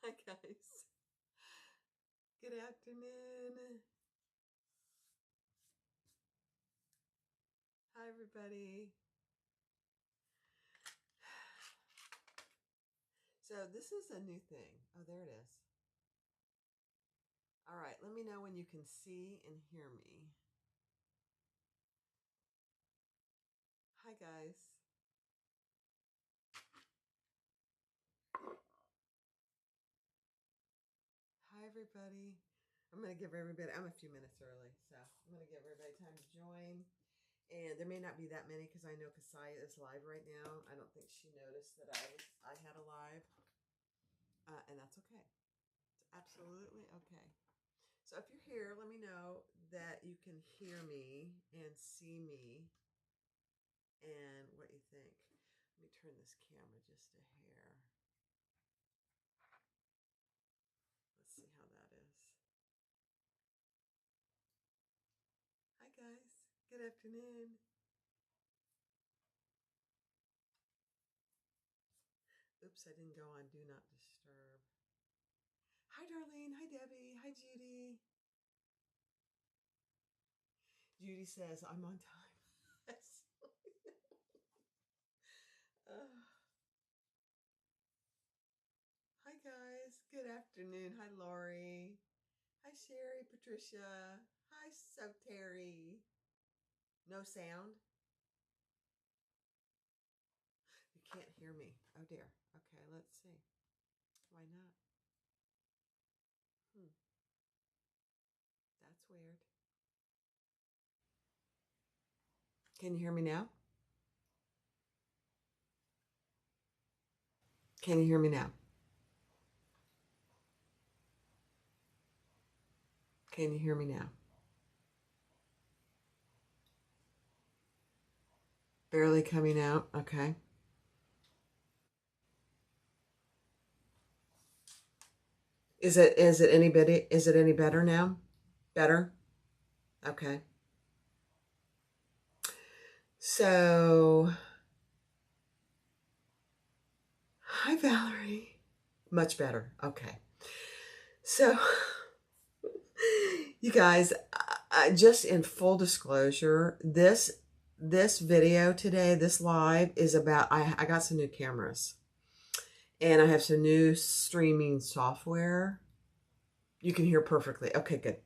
Hi guys. Good afternoon. Hi everybody. So this is a new thing. Oh, there it is. All right, let me know when you can see and hear me. Hi guys. Hi everybody. I'm going to give everybody, I'm a few minutes early, so I'm going to give everybody time to join. And there may not be that many because I know Kasaya is live right now. I don't think she noticed that I had a live. And that's okay. It's absolutely okay. So if you're here, let me know that you can hear me and see me and what you think. Let me turn this camera just a hair. Let's see how that is. Hi guys, good afternoon. Oops, I didn't go on Do Not Disturb. Hi Darlene, hi Debbie, hi Judy. Judy says, I'm on time. Hi guys, good afternoon. Hi Lori. Hi Sherry, Patricia. Hi So Terry. No sound? You can't hear me. Oh dear. Okay, let's see. Why not? That's weird. Can you hear me now? Can you hear me now? Can you hear me now? Barely coming out. Okay. Is it any better now? Better? Okay. So hi Valerie. Much better. Okay. So you guys, just in full disclosure, this video today, this live is about I got some new cameras and I have some new streaming software. You can hear perfectly. Okay, good.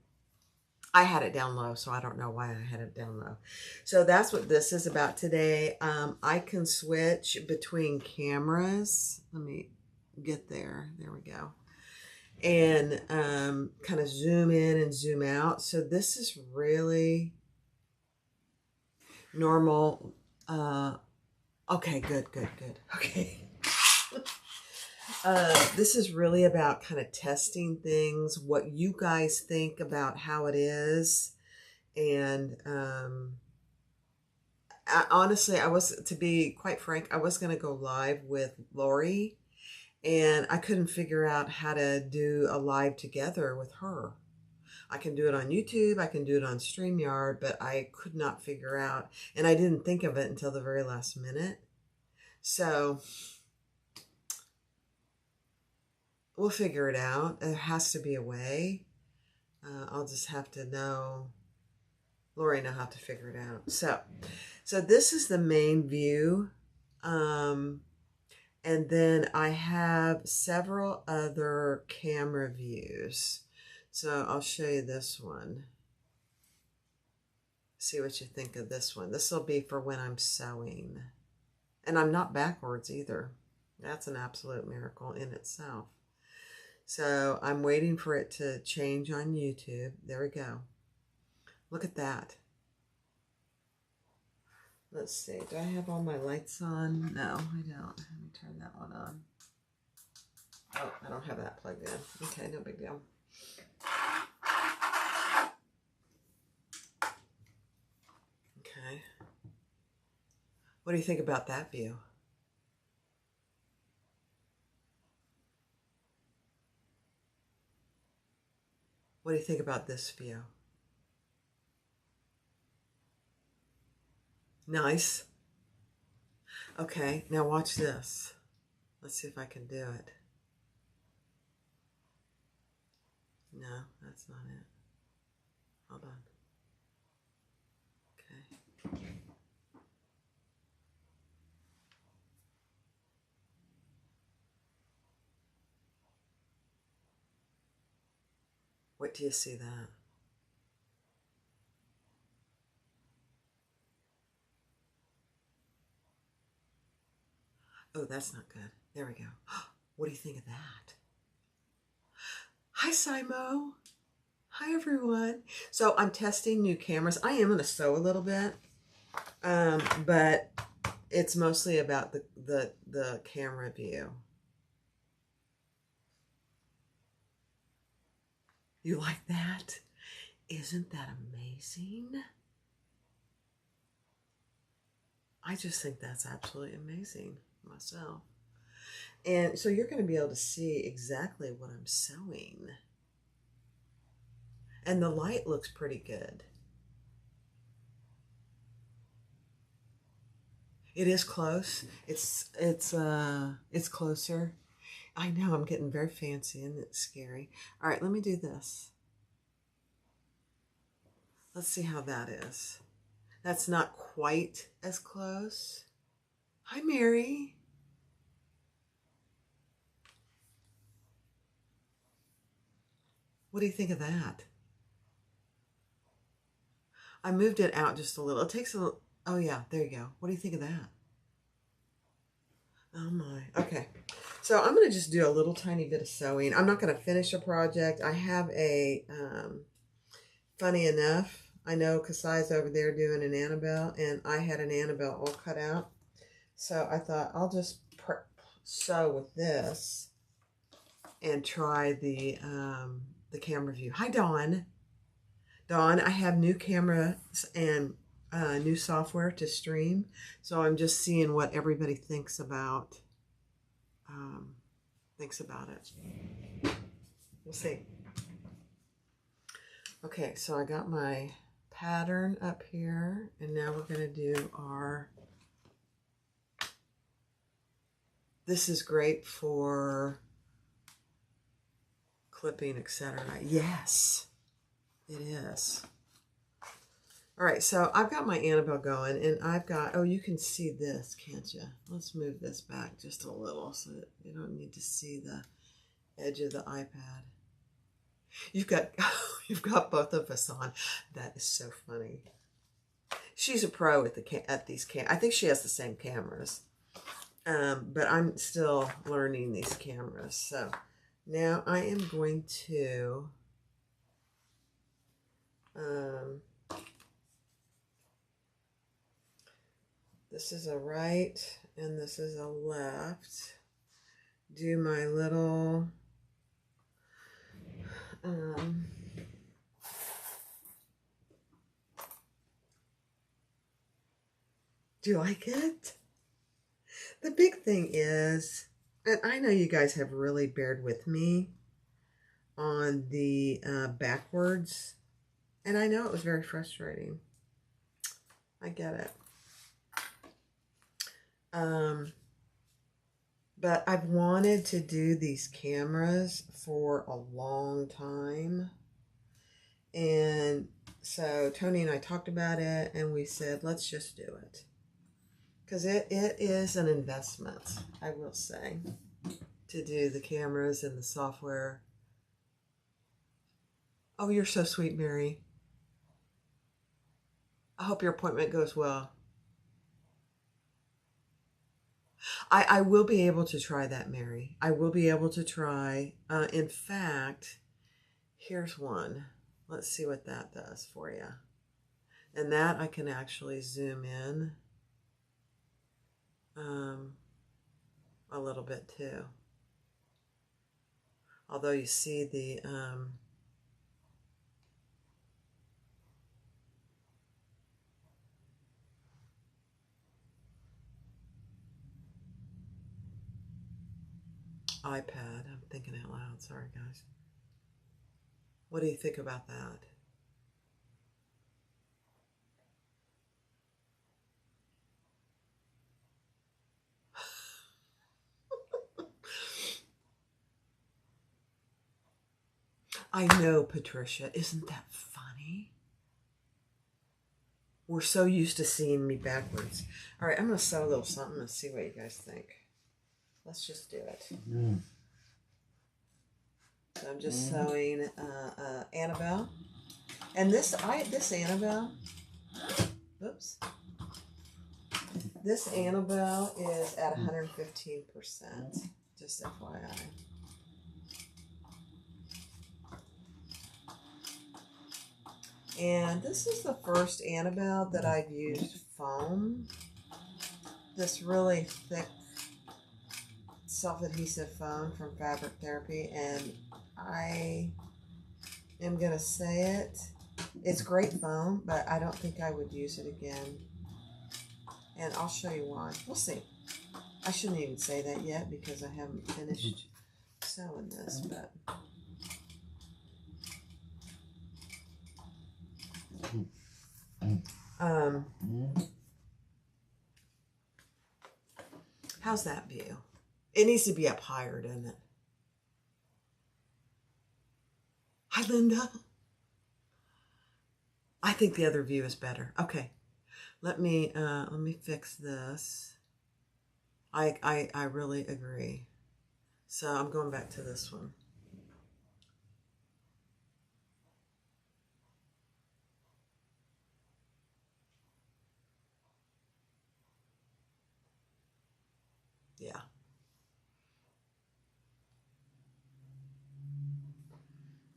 I had it down low, so I don't know why I had it down low. So that's what this is about today. I can switch between cameras. Let me get there. There we go. And kind of zoom in and zoom out. So this is really normal. Okay, good. Okay. This is really about kind of testing things, what you guys think about how it is. And honestly, to be quite frank, I was going to go live with Lori, and I couldn't figure out how to do a live together with her. I can do it on YouTube, I can do it on StreamYard, but I could not figure out, and I didn't think of it until the very last minute. So we'll figure it out. There has to be a way. I'll just have to know. Lori and I'll have to figure it out. So this is the main view. And then I have several other camera views. So I'll show you this one. See what you think of this one. This will be for when I'm sewing. And I'm not backwards either. That's an absolute miracle in itself. So I'm waiting for it to change on YouTube. There we go. Look at that. Let's see. Do I have all my lights on? No, I don't. Let me turn that one on. Oh, I don't have that plugged in. Okay, no big deal. Okay. What do you think about that view? What do you think about this view? Nice. Okay, now watch this. Let's see if I can do it. that's not it. Hold on. Okay. Wait till you see that. Oh, that's not good. There we go. What do you think of that? Hi, Simo. Hi, everyone. So I'm testing new cameras. I am going to sew a little bit, but it's mostly about the camera view. You like that? Isn't that amazing? I just think that's absolutely amazing myself. And so you're going to be able to see exactly what I'm sewing. And the light looks pretty good. It is close. It's closer. I know, I'm getting very fancy and it's scary. All right, let me do this. Let's see how that is. That's not quite as close. Hi, Mary. What do you think of that? I moved it out just a little. It takes a little. Oh, yeah, there you go. What do you think of that? Oh, my. Okay. So I'm going to just do a little tiny bit of sewing. I'm not going to finish a project. I have a, funny enough, I know Kasai's over there doing an Annabelle, and I had an Annabelle all cut out. So I thought I'll just sew with this and try the camera view. Hi, Dawn. Dawn, I have new cameras and new software to stream, so I'm just seeing what everybody thinks about it. We'll see. Okay, so I got my pattern up here, and now we're going to do our. This is great for clipping, etc. Yes, it is. All right, so I've got my Annabelle going, and I've got, oh, you can see this, can't you? Let's move this back just a little so that you don't need to see the edge of the iPad. You've got both of us on. That is so funny. She's a pro at these cam. I think she has the same cameras, but I'm still learning these cameras. So now I am going to. This is a right and this is a left. Do my little do you like it? The big thing is, and I know you guys have really bared with me on the backwards, and I know it was very frustrating. I get it. But I've wanted to do these cameras for a long time. And so Tony and I talked about it, and we said, let's just do it. Because it is an investment, I will say, to do the cameras and the software. Oh, you're so sweet, Mary. I hope your appointment goes well. I will be able to try that, Mary. I will be able to try. In fact, here's one. Let's see what that does for you. And that I can actually zoom in a little bit too. Although you see the iPad. I'm thinking out loud. Sorry, guys. What do you think about that? I know, Patricia. Isn't that funny? We're so used to seeing me backwards. All right, I'm going to sew a little something and see what you guys think. Let's just do it. Mm. So I'm just sewing Annabelle. And this Annabelle, oops. This Annabelle is at 115%, just FYI. And this is the first Annabelle that I've used foam. This really thick self-adhesive foam from Fabric Therapy, and I am going to say it. It's great foam, but I don't think I would use it again. And I'll show you why. We'll see. I shouldn't even say that yet because I haven't finished sewing this, but... how's that view? It needs to be up higher, doesn't it? Hi, Linda. I think the other view is better. Okay, let me fix this. I really agree. So I'm going back to this one. Yeah.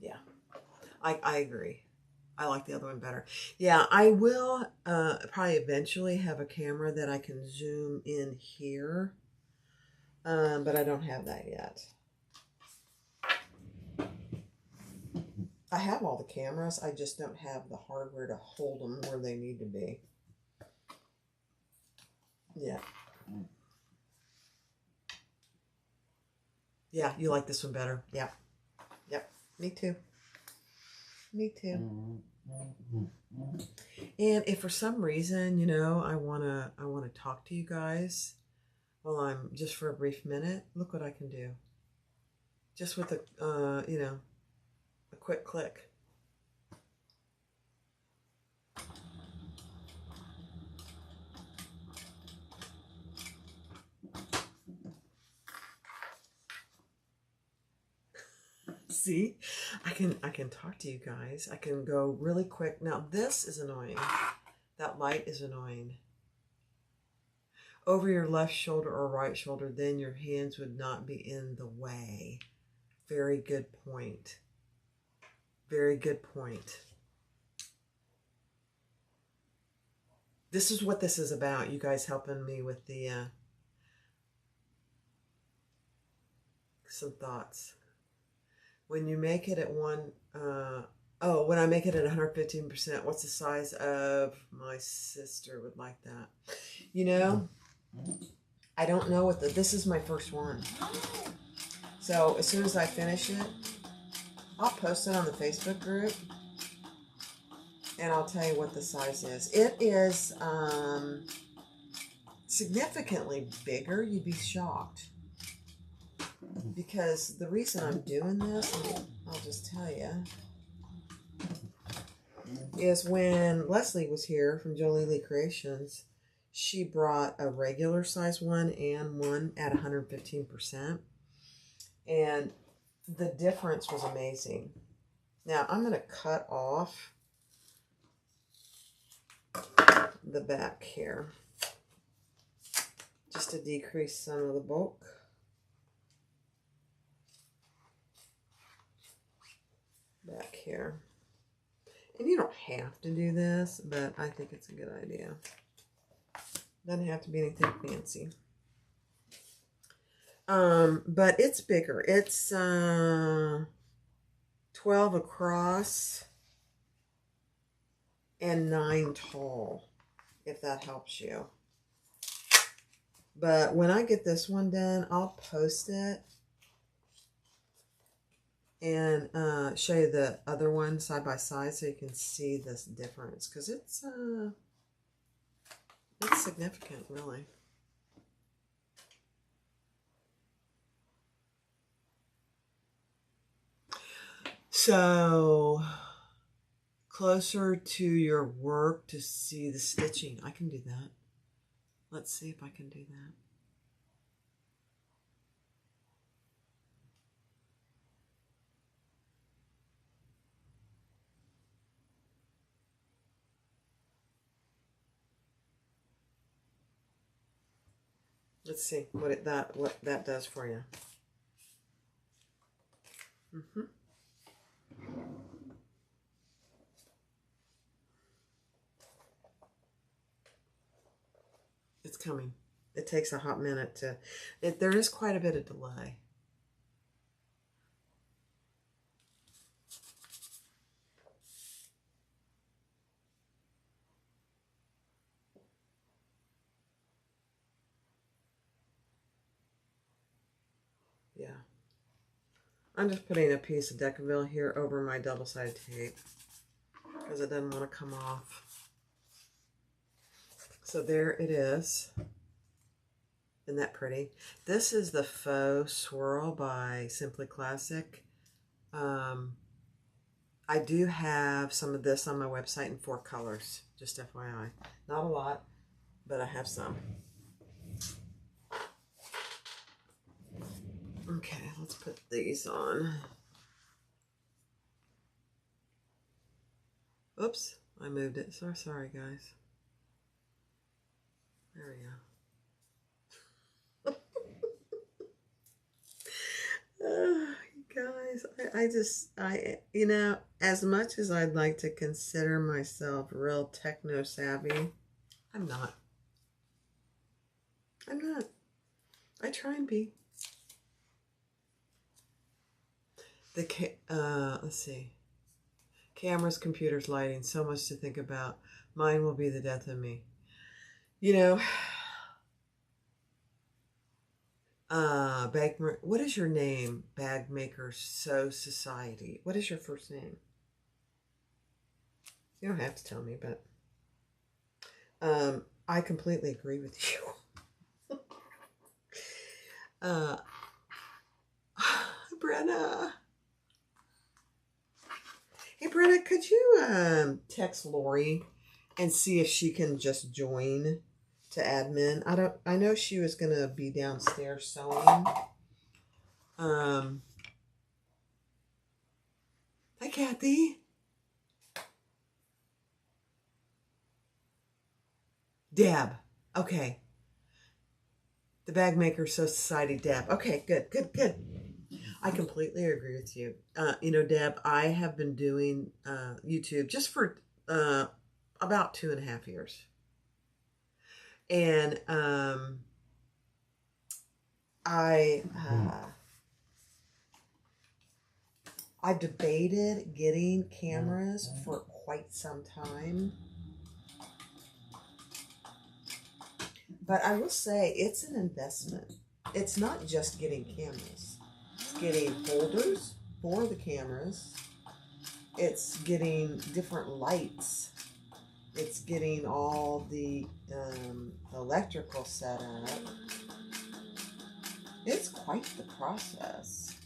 Yeah. I agree. I like the other one better. Yeah, I will probably eventually have a camera that I can zoom in here. But I don't have that yet. I have all the cameras. I just don't have the hardware to hold them where they need to be. Yeah. Yeah, you like this one better. Yeah. Yep. Me too. Me too. And if for some reason, you know, I wanna talk to you guys while I'm just for a brief minute, look what I can do. Just with a you know, a quick click. See, I can talk to you guys. I can go really quick. Now this is annoying. That light is annoying. Over your left shoulder or right shoulder, then your hands would not be in the way. Very good point. Very good point. This is what this is about. You guys helping me with the some thoughts. When you make it at when I make it at 115%, what's the size of my sister would like that? You know, I don't know what this is my first one. So as soon as I finish it, I'll post it on the Facebook group and I'll tell you what the size is. It is significantly bigger. You'd be shocked. Because the reason I'm doing this, I'll just tell you, is when Leslie was here from Jolie Lee Creations, she brought a regular size one and one at 115%. And the difference was amazing. Now I'm going to cut off the back here just to decrease some of the bulk. Back here. And you don't have to do this, but I think it's a good idea. Doesn't have to be anything fancy. But it's bigger. It's 12 across and 9 tall, if that helps you. But when I get this one done, I'll post it and show you the other one side by side so you can see this difference, because it's significant, really. So closer to your work to see the stitching. I can do that. Let's see if I can do that. Let's see what that does for you. It's coming. It takes a hot minute to. There is quite a bit of delay. Yeah. I'm just putting a piece of Decaville here over my double-sided tape because it doesn't want to come off. So there it is. Isn't that pretty? This is the Faux Swirl by Simply Classic. I do have some of this on my website in 4 colors, just FYI. Not a lot, but I have some. Okay, let's put these on. Oops, I moved it. So sorry, guys. There we go. You guys, you know, as much as I'd like to consider myself real techno savvy, I'm not. I try and be. Let's see. Cameras, computers, lighting, so much to think about. Mine will be the death of me. You know, what is your name? Bag Maker Sew Society. What is your first name? You don't have to tell me, but I completely agree with you. Brenna. Hey, Brenna, could you text Lori and see if she can just join to admin? I know she was going to be downstairs sewing. Hi, Kathy. Deb. Okay. The Bag Maker Sew Society, Deb. Okay, good. I completely agree with you. You know, Deb, I have been doing YouTube just for about 2.5 years. And I debated getting cameras for quite some time. But I will say it's an investment. It's not just getting cameras. It's getting holders for the cameras. It's getting different lights. It's getting all the electrical set up. It's quite the process.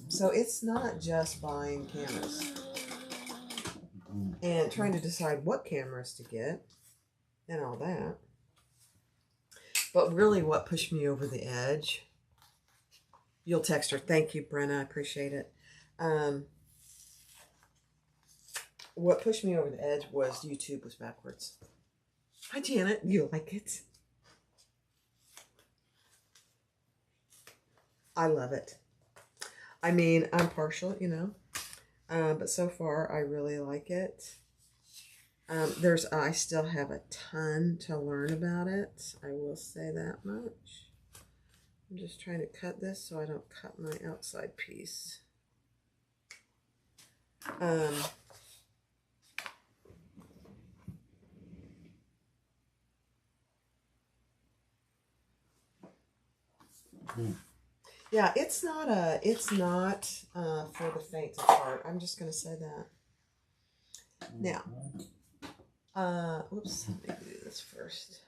So it's not just buying cameras and trying to decide what cameras to get and all that. But really what pushed me over the edge, you'll text her. Thank you, Brenna. I appreciate it. What pushed me over the edge was YouTube was backwards. Hi, Janet. You like it? I love it. I mean, I'm partial, you know. But so far, I really like it. I still have a ton to learn about it. I will say that much. I'm just trying to cut this so I don't cut my outside piece. Yeah, it's not for the faint of heart. I'm just going to say that. Now, oops, let me do this first.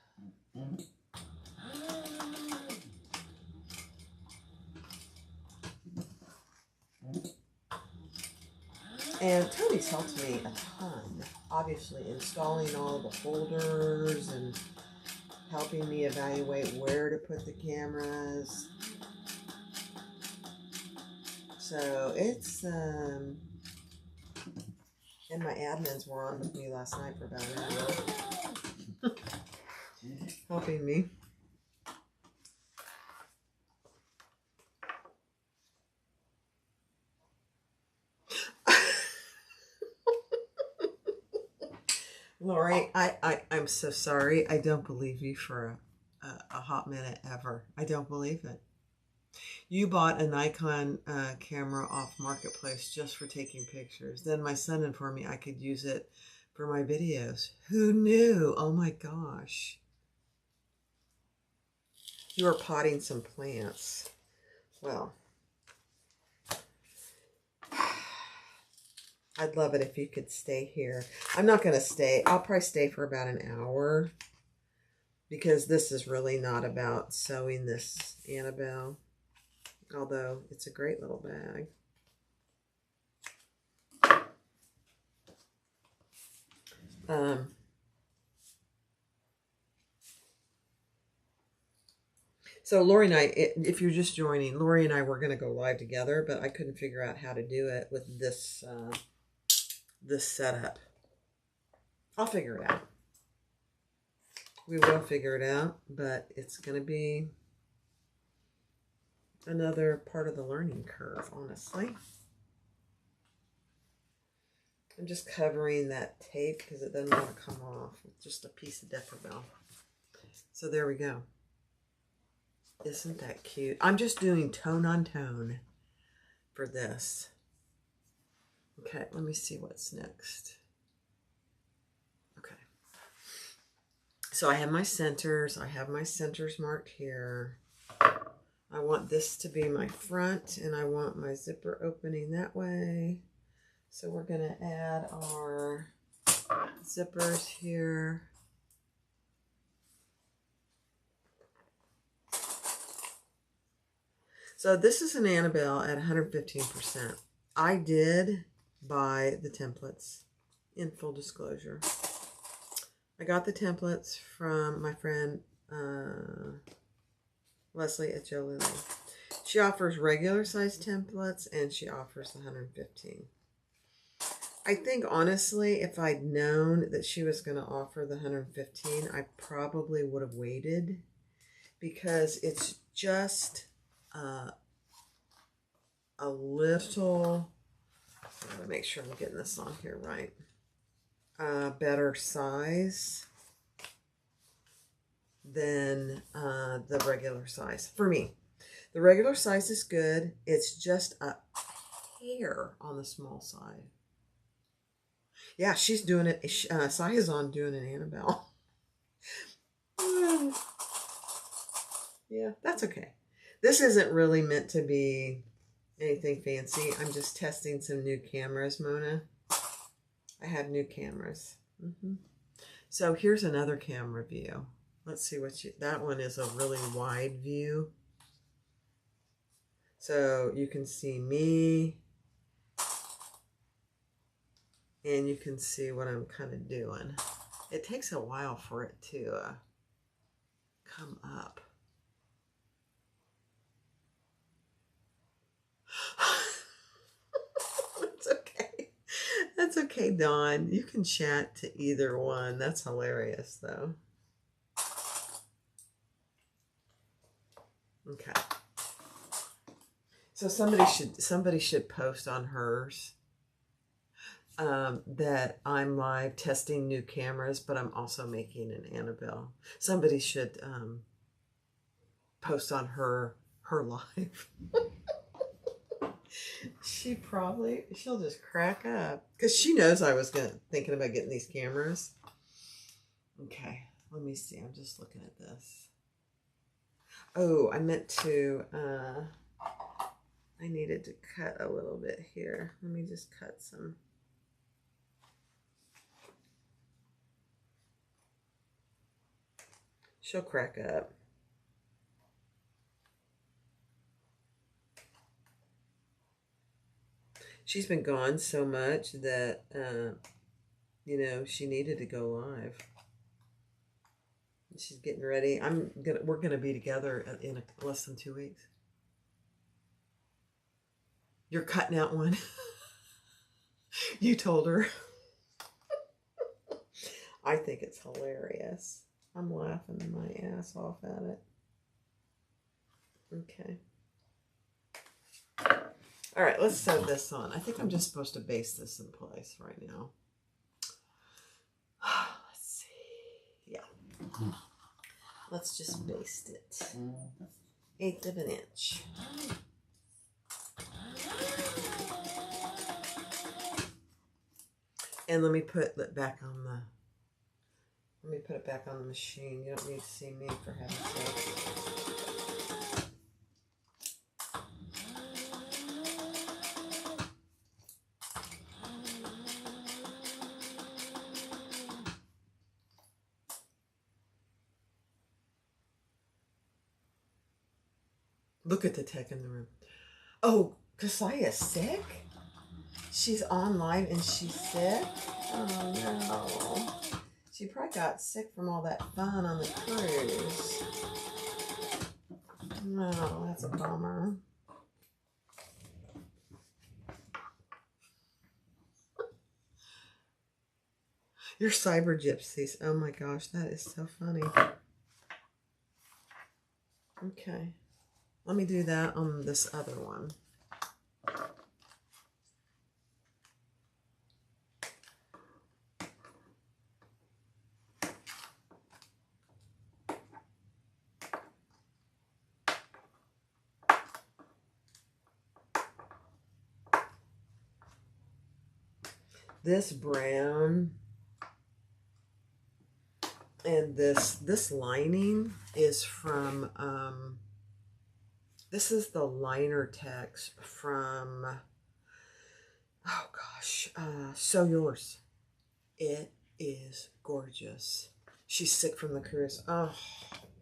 And Tony's helped me a ton. Obviously, installing all the folders and helping me evaluate where to put the cameras. So it's, and my admins were on with me last night for about an hour, helping me. Lori, I'm so sorry. I don't believe you for a hot minute ever. I don't believe it. You bought a Nikon camera off Marketplace just for taking pictures. Then my son informed me I could use it for my videos. Who knew? Oh my gosh. You are potting some plants. Well, I'd love it if you could stay here. I'm not going to stay. I'll probably stay for about an hour because this is really not about sewing this Annabelle, although it's a great little bag. So Lori and I, if you're just joining, Lori and I were going to go live together, but I couldn't figure out how to do it with this this setup. I'll figure it out. We will figure it out, but it's going to be another part of the learning curve, honestly. I'm just covering that tape because it doesn't want to come off with just a piece of Decibel. So there we go. Isn't that cute? I'm just doing tone on tone for this. Okay, let me see what's next. Okay. So I have my centers. I have my centers marked here. I want this to be my front, and I want my zipper opening that way. So we're going to add our zippers here. So this is an Annabelle at 115%. I did buy the templates, in full disclosure. I got the templates from my friend Leslie at Joe Lily. She offers regular size templates and she offers 115. I think honestly, if I'd known that she was going to offer the 115, I probably would have waited because it's just a little, I'm going to make sure I'm getting this on here right, better size than the regular size for me. The regular size is good. It's just a hair on the small side. Yeah, she's doing it. Saya's on doing an Annabelle. Yeah, that's okay. This isn't really meant to be anything fancy. I'm just testing some new cameras, Mona. I have new cameras. So here's another camera view. Let's see what that one is, a really wide view. So you can see me. And you can see what I'm kind of doing. It takes a while for it to come up. That's okay. That's okay, Dawn. You can chat to either one. That's hilarious, though. Okay. So somebody should post on hers that I'm live testing new cameras, but I'm also making an Annabelle. Somebody should post on her live. She'll just crack up because she knows I was thinking about getting these cameras. Okay, let me see. I'm just looking at this. Oh, I meant to, I needed to cut a little bit here. Let me just cut some. She'll crack up. She's been gone so much that, you know, she needed to go live. She's getting ready. We're gonna be together in less than 2 weeks. You're cutting out one. You told her. I think it's hilarious. I'm laughing my ass off at it. Okay. All right, let's sew this on. I think I'm just supposed to baste this in place right now. Let's see. Yeah. Let's just baste it. 1/8 of an inch. And let me put it back on the, let me put it back on the machine. You don't need to see me, for heaven's sake. Look at the tech in the room. Oh, Kasaya's sick? She's on live and she's sick? Oh no. She probably got sick from all that fun on the cruise. No, that's a bummer. You're cyber gypsies. Oh my gosh, that is so funny. Okay. Let me do that on this other one. This brown and this lining is from this is the liner text from, oh gosh, Sew Yours. It is gorgeous. She's sick from the cruise. Oh,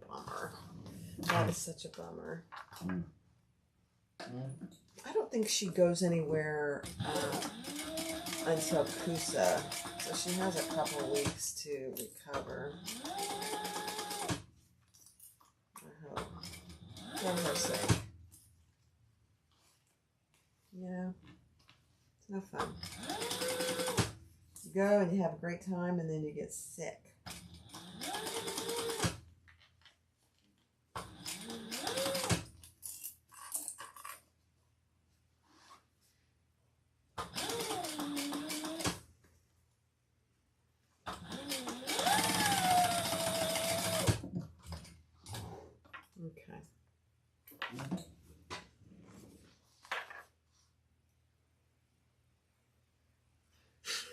bummer. That is such a bummer. I don't think she goes anywhere until Gusset, so she has a couple of weeks to recover. I hope. For her sake. You know, it's no fun. You go and you have a great time and then you get sick.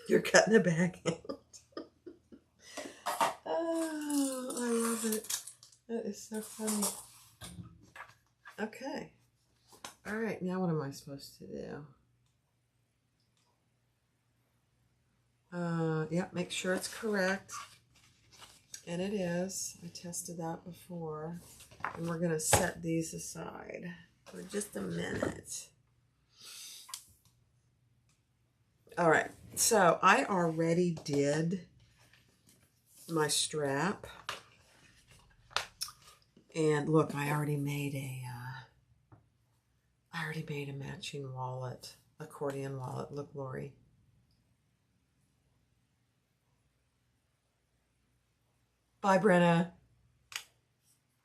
You're cutting it back out. Oh, I love it. That is so funny. Okay. All right, now what am I supposed to do? Yep, make sure it's correct. And it is. I tested that before. And we're going to set these aside for just a minute. All right. So I already did my strap. And look, I already made a matching wallet, accordion wallet. Look, Lori. Bye, Brenna.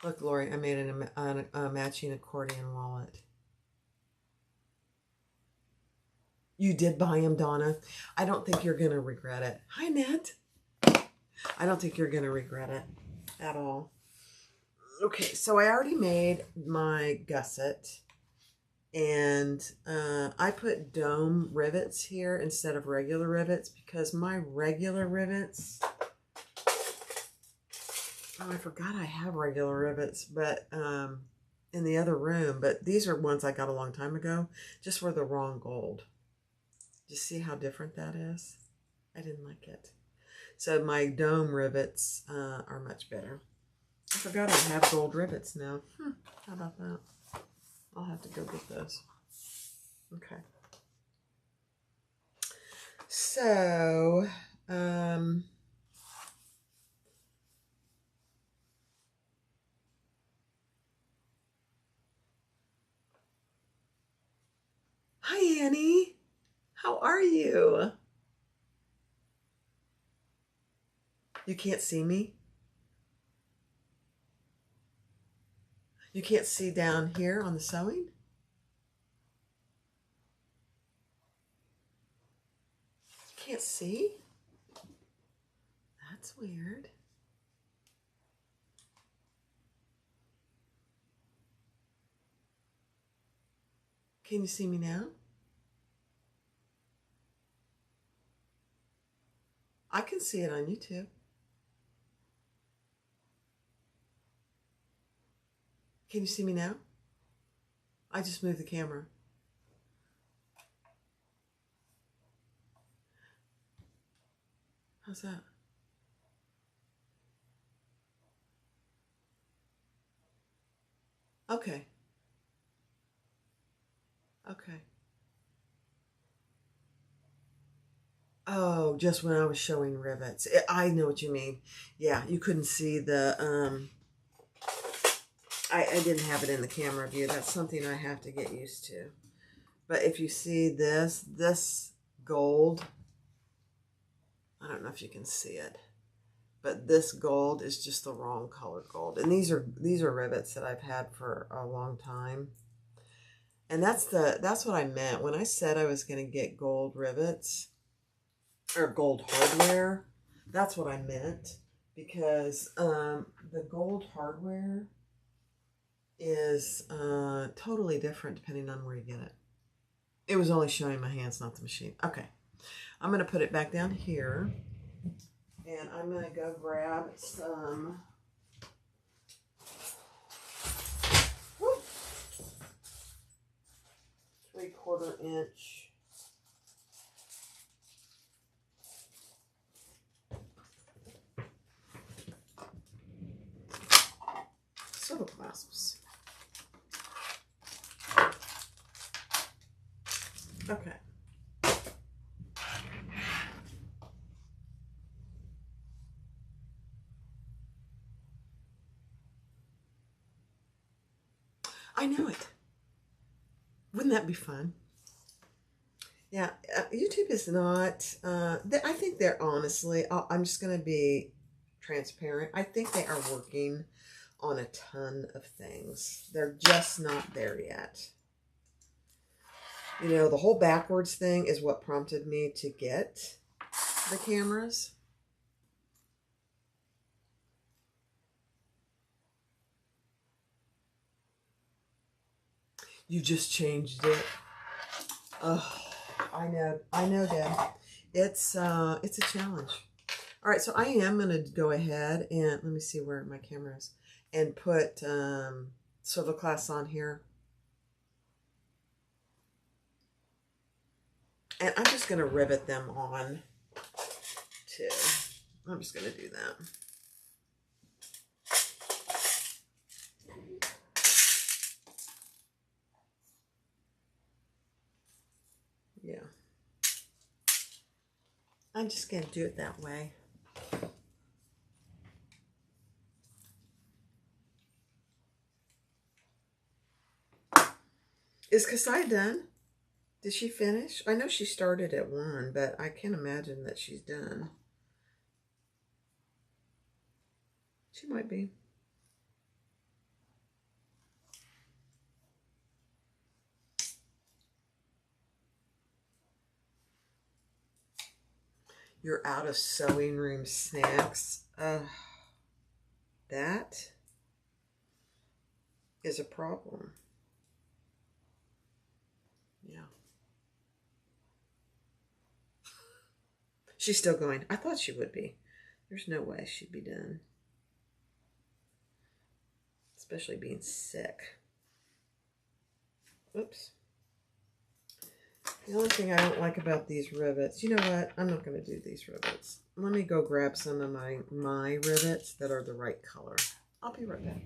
Look, Lori, I made a matching accordion wallet. You did buy him, Donna. I don't think you're going to regret it. Hi, Nat. I don't think you're going to regret it at all. Okay, so I already made my gusset. And I put dome rivets here instead of regular rivets because my regular rivets... Oh, I forgot I have regular rivets, but in the other room. But these are ones I got a long time ago, just were the wrong gold. Do you see how different that is? I didn't like it. So my dome rivets are much better. I forgot I have gold rivets now. How about that? I'll have to go get those. Okay. So, hi Annie, how are you? You can't see me? You can't see down here on the sewing? You can't see? That's weird. Can you see me now? I can see it on YouTube. Can you see me now? I just moved the camera. How's that? Okay. Okay. Oh, just when I was showing rivets. I know what you mean. Yeah, you couldn't see the, I didn't have it in the camera view. That's something I have to get used to. But if you see this gold, I don't know if you can see it, but this gold is just the wrong color gold. And these are rivets that I've had for a long time. And that's what I meant when I said I was going to get gold rivets or gold hardware. That's what I meant, because the gold hardware is totally different depending on where you get it. It was only showing my hands, not the machine. Okay, I'm going to put it back down here, and I'm going to go grab some 3/4 inch swivel clasps. Okay. I know it. Wouldn't that be fun? Yeah, YouTube is not, I think they're honestly, I'm just going to be transparent. I think they are working on a ton of things. They're just not there yet. You know, the whole backwards thing is what prompted me to get the cameras. You just changed it. Oh, I know, Deb. It's a challenge. All right, so I am going to go ahead and let me see where my camera is and put swivel clasps on here. And I'm just going to rivet them on too. I'm just going to do that. Yeah. I'm just going to do it that way. Is Gusset done? Did she finish? I know she started at 1, but I can't imagine that she's done. She might be. You're out of sewing room snacks. That is a problem. Yeah. She's still going. I thought she would be. There's no way she'd be done. Especially being sick. Oops. The only thing I don't like about these rivets, you know what? I'm not going to do these rivets. Let me go grab some of my rivets that are the right color. I'll be right back.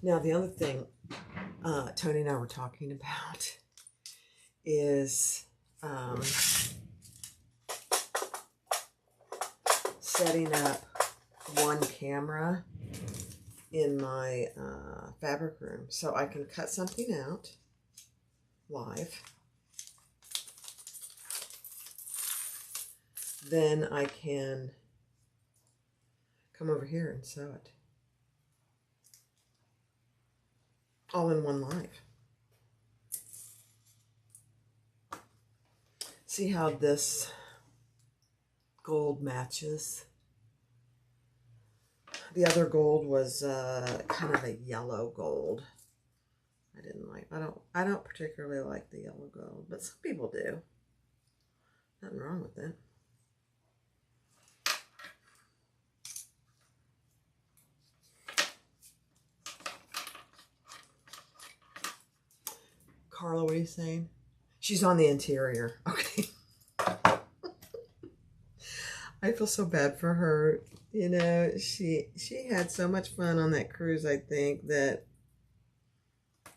Now, the other thing Tony and I were talking about is setting up one camera in my fabric room so I can cut something out live. Then I can come over here and sew it. All in one live. See how this gold matches? The other gold was kind of a yellow gold. I didn't like. I don't particularly like the yellow gold, but some people do. Nothing wrong with it. Carla, what are you saying? She's on the interior. Okay. I feel so bad for her. You know, she had so much fun on that cruise, I think, that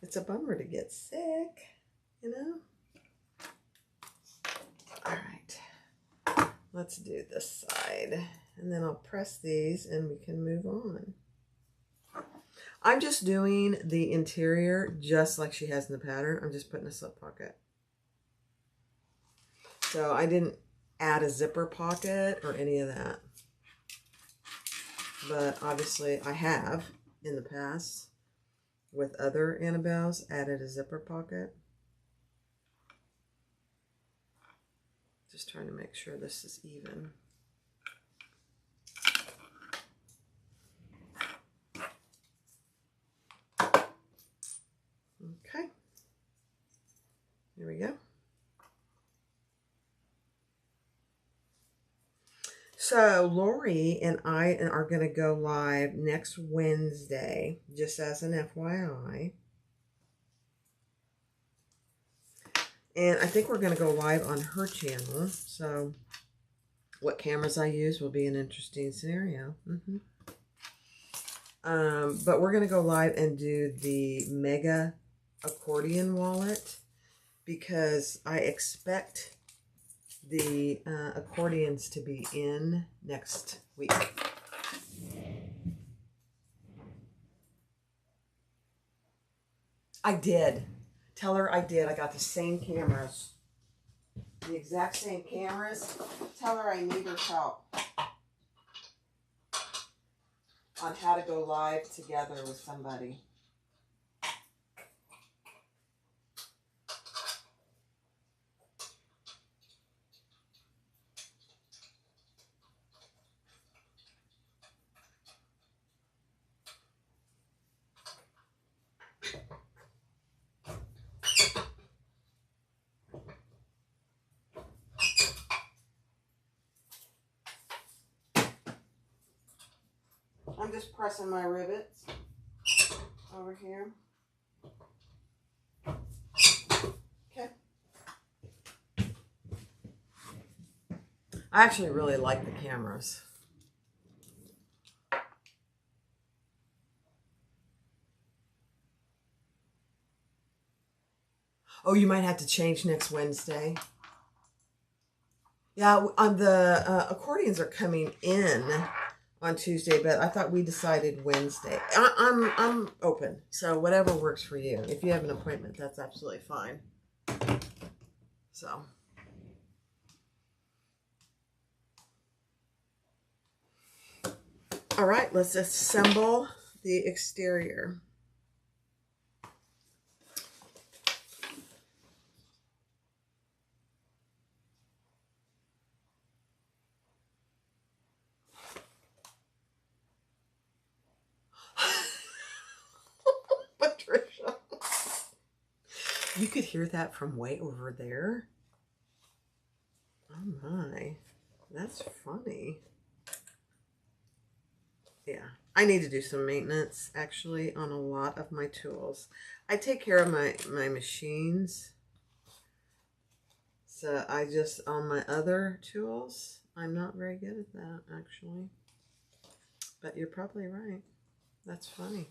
it's a bummer to get sick, you know? All right. Let's do this side. And then I'll press these and we can move on. I'm just doing the interior just like she has in the pattern. I'm just putting a slip pocket. So I didn't add a zipper pocket or any of that. But obviously I have in the past with other Annabelles added a zipper pocket. Just trying to make sure this is even. Okay. Here we go. So Lori and I are going to go live next Wednesday, just as an FYI. And I think we're going to go live on her channel. So what cameras I use will be an interesting scenario. But we're going to go live and do the mega accordion wallet because I expect the accordions to be in next week. I did. Tell her I did. I got the same cameras. The exact same cameras. Tell her I need her help on how to go live together with somebody. I'm just pressing my rivets over here. Okay. I actually really like the cameras. Oh, you might have to change next Wednesday. Yeah, the accordions are coming in on Tuesday, but I thought we decided Wednesday. I'm open, so whatever works for you. If you have an appointment, that's absolutely fine. So. All right, let's assemble the exterior. Patricia, you could hear that from way over there. Oh my, that's funny. Yeah, I need to do some maintenance actually on a lot of my tools. I take care of my machines. So I just, on my other tools, I'm not very good at that actually. But you're probably right. That's funny.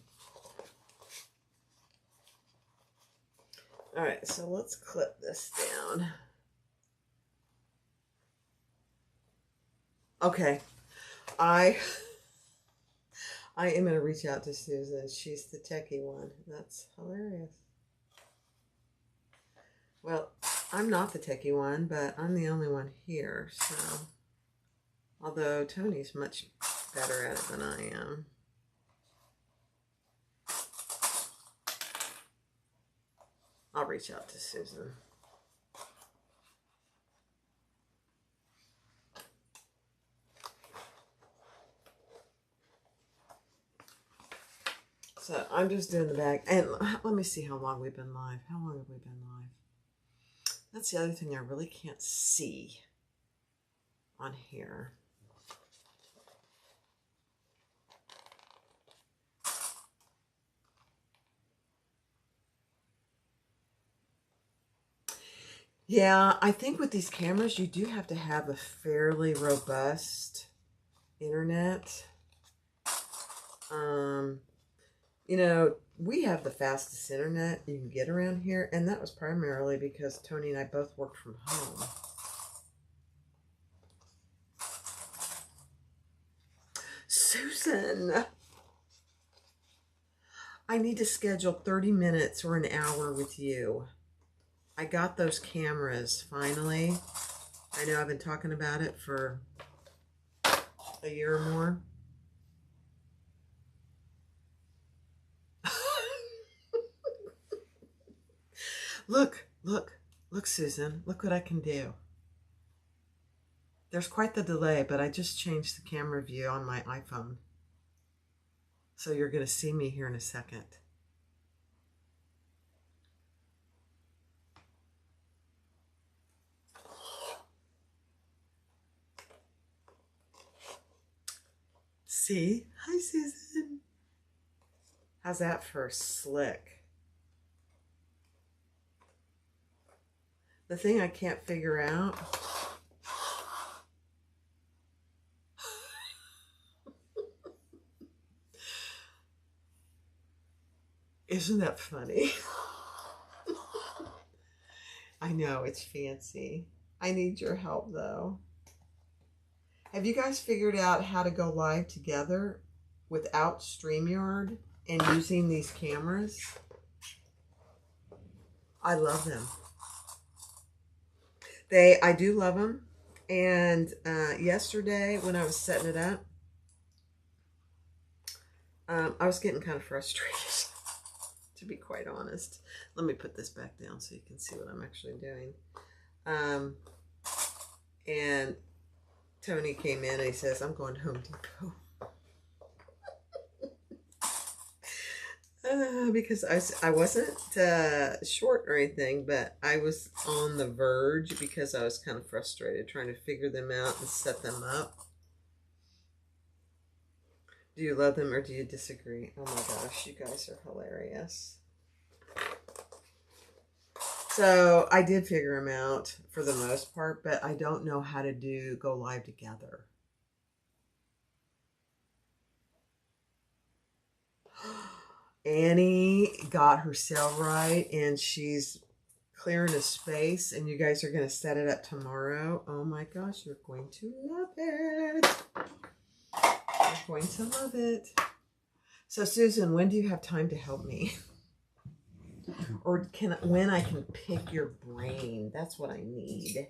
All right, so let's clip this down. Okay, I am going to reach out to Susan. She's the techie one. That's hilarious. Well, I'm not the techie one, but I'm the only one here, so... Although Tony's much better at it than I am. I'll reach out to Susan. So I'm just doing the back. And let me see how long we've been live. How long have we been live? That's the other thing I really can't see on here. Yeah, I think with these cameras, you do have to have a fairly robust internet. You know, we have the fastest internet you can get around here, and that was primarily because Tony and I both worked from home. Susan, I need to schedule 30 minutes or an hour with you. I got those cameras, finally. I know I've been talking about it for a year or more. Look, Susan. Look what I can do. There's quite the delay, but I just changed the camera view on my iPhone. So you're going to see me here in a second. See? Hi, Susan. How's that for slick? The thing I can't figure out... Isn't that funny? I know, it's fancy. I need your help, though. Have you guys figured out how to go live together without StreamYard and using these cameras? I love them. I do love them. And yesterday when I was setting it up, I was getting kind of frustrated, to be quite honest. Let me put this back down so you can see what I'm actually doing. And Tony came in and he says, I'm going to Home Depot. Because I wasn't short or anything, but I was on the verge because I was kind of frustrated trying to figure them out and set them up. Do you love them or do you disagree? Oh my gosh, you guys are hilarious. So I did figure them out for the most part, but I don't know how to go live together. Annie got her cell right and she's clearing a space and you guys are going to set it up tomorrow. Oh my gosh, you're going to love it. You're going to love it. So Susan, when do you have time to help me? Or when I can pick your brain? That's what I need.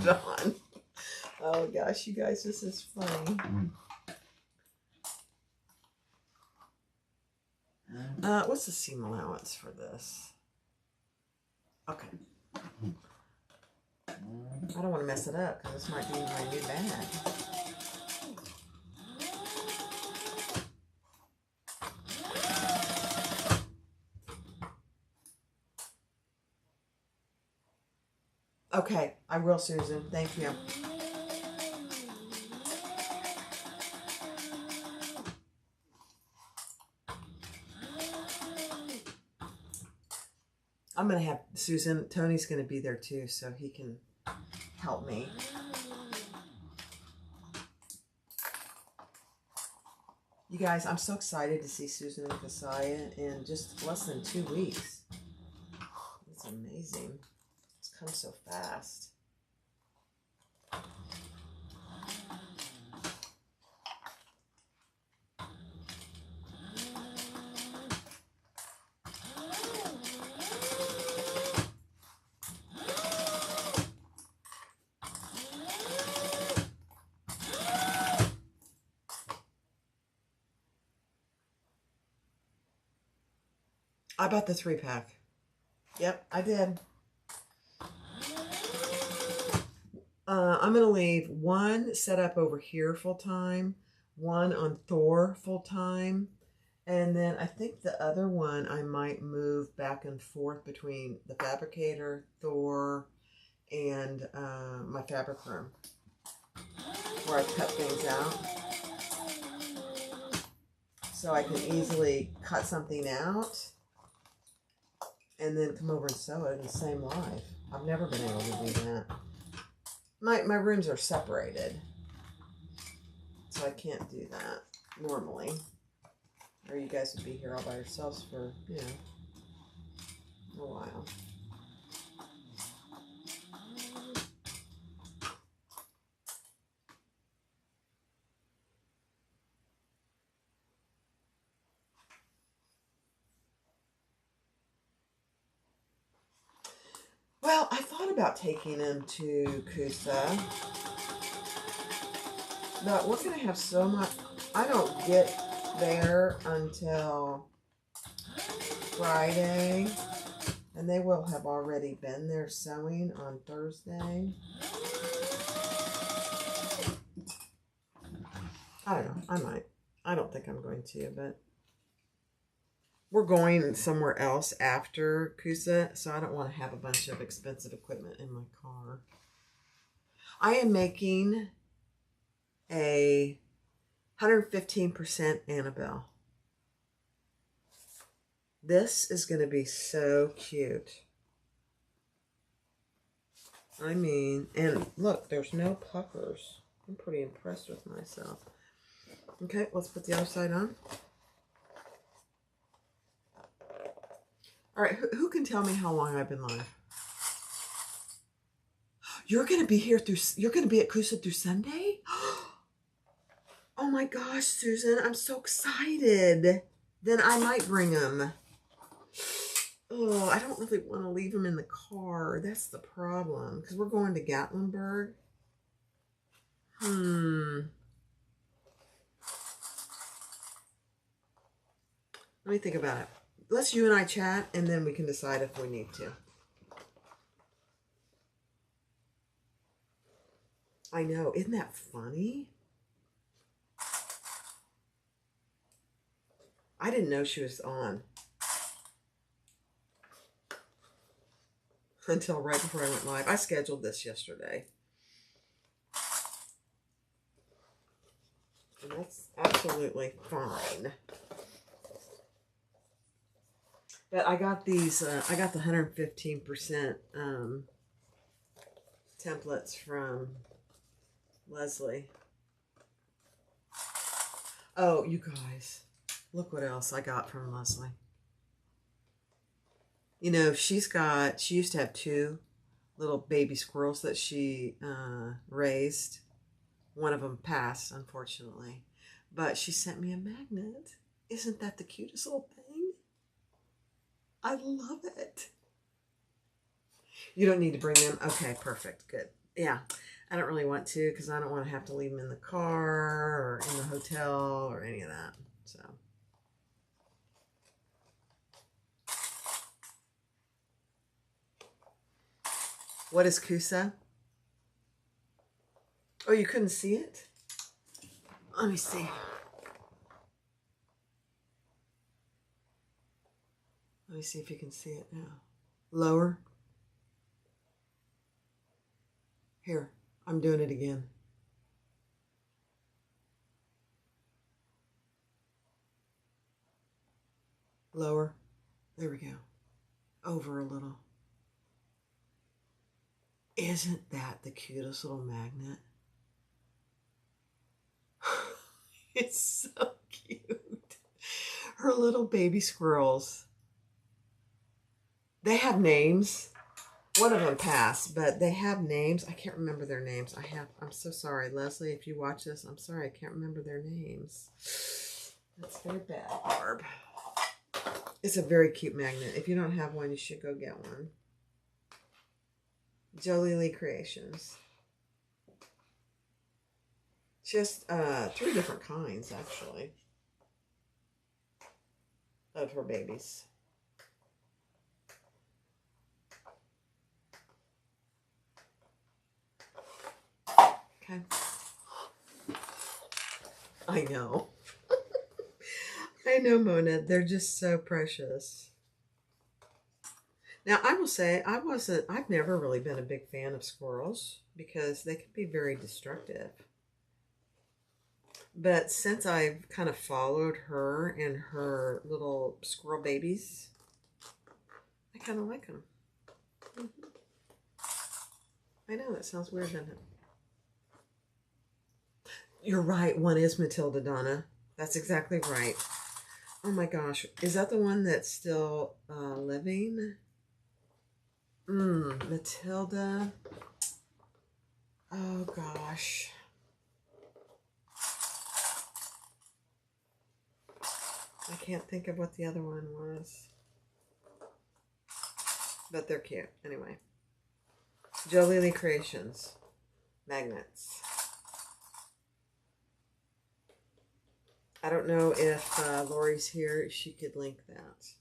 John. Oh gosh, you guys, this is funny. What's the seam allowance for this? Okay. I don't want to mess it up because this might be my new bag. Okay, I will, Susan. Thank you. I'm going to have Susan, Tony's going to be there too, so he can help me. You guys, I'm so excited to see Susan and Keziah in just less than 2 weeks. It's amazing. It's come so fast. I bought the 3-pack. Yep, I did. I'm going to leave one set up over here full time, one on Thor full time, and then I think the other one I might move back and forth between the Fabricator, Thor, and my fabric room, where I cut things out. So I can easily cut something out and then come over and sew it in the same live. I've never been able to do that. My rooms are separated, so I can't do that normally. Or you guys would be here all by yourselves for, you know, a while. Well, I thought about taking him to Gusset, but we're going to have so much. I don't get there until Friday, and they will have already been there sewing on Thursday. I don't know. I might. I don't think I'm going to, but we're going somewhere else after Gusset, so I don't want to have a bunch of expensive equipment in my car. I am making a 115% Annabelle. This is going to be so cute. I mean, and look, there's no puckers. I'm pretty impressed with myself. Okay, let's put the other side on. All right, who can tell me how long I've been live? You're going to be here you're going to be at Gusset through Sunday? Oh my gosh, Susan, I'm so excited. Then I might bring them. Oh, I don't really want to leave them in the car. That's the problem, because we're going to Gatlinburg. Let me think about it. Let's you and I chat, and then we can decide if we need to. I know. Isn't that funny? I didn't know she was on until right before I went live. I scheduled this yesterday. And that's absolutely fine. But I got these, I got the 115% templates from Leslie. Oh, you guys, look what else I got from Leslie. You know, she used to have 2 little baby squirrels that she raised. One of them passed, unfortunately. But she sent me a magnet. Isn't that the cutest little thing? I love it. You don't need to bring them? Okay, perfect. Good. Yeah, I don't really want to, because I don't want to have to leave them in the car or in the hotel or any of that. So. What is Gusset? Oh, you couldn't see it? Let me see. Let me see if you can see it now. Lower. Here, I'm doing it again. Lower. There we go. Over a little. Isn't that the cutest little magnet? It's so cute. Her little baby squirrels. They have names. One of them passed, but they have names. I can't remember their names. I'm so sorry, Leslie, if you watch this. I'm sorry, I can't remember their names. That's very bad, Barb. It's a very cute magnet. If you don't have one, you should go get one. Jolie Lee Creations. Just 3 different kinds, actually, of her babies. Okay. I know. I know, Mona. They're just so precious. Now, I will say, I've never really been a big fan of squirrels because they can be very destructive. But since I've kind of followed her and her little squirrel babies, I kind of like them. I know, that sounds weird, doesn't it? You're right. One is Matilda, Donna. That's exactly right. Oh my gosh. Is that the one that's still living? Matilda. Oh gosh. I can't think of what the other one was. But they're cute. Anyway. Jolie Lee Creations. Magnets. I don't know if Lori's here. She could link that.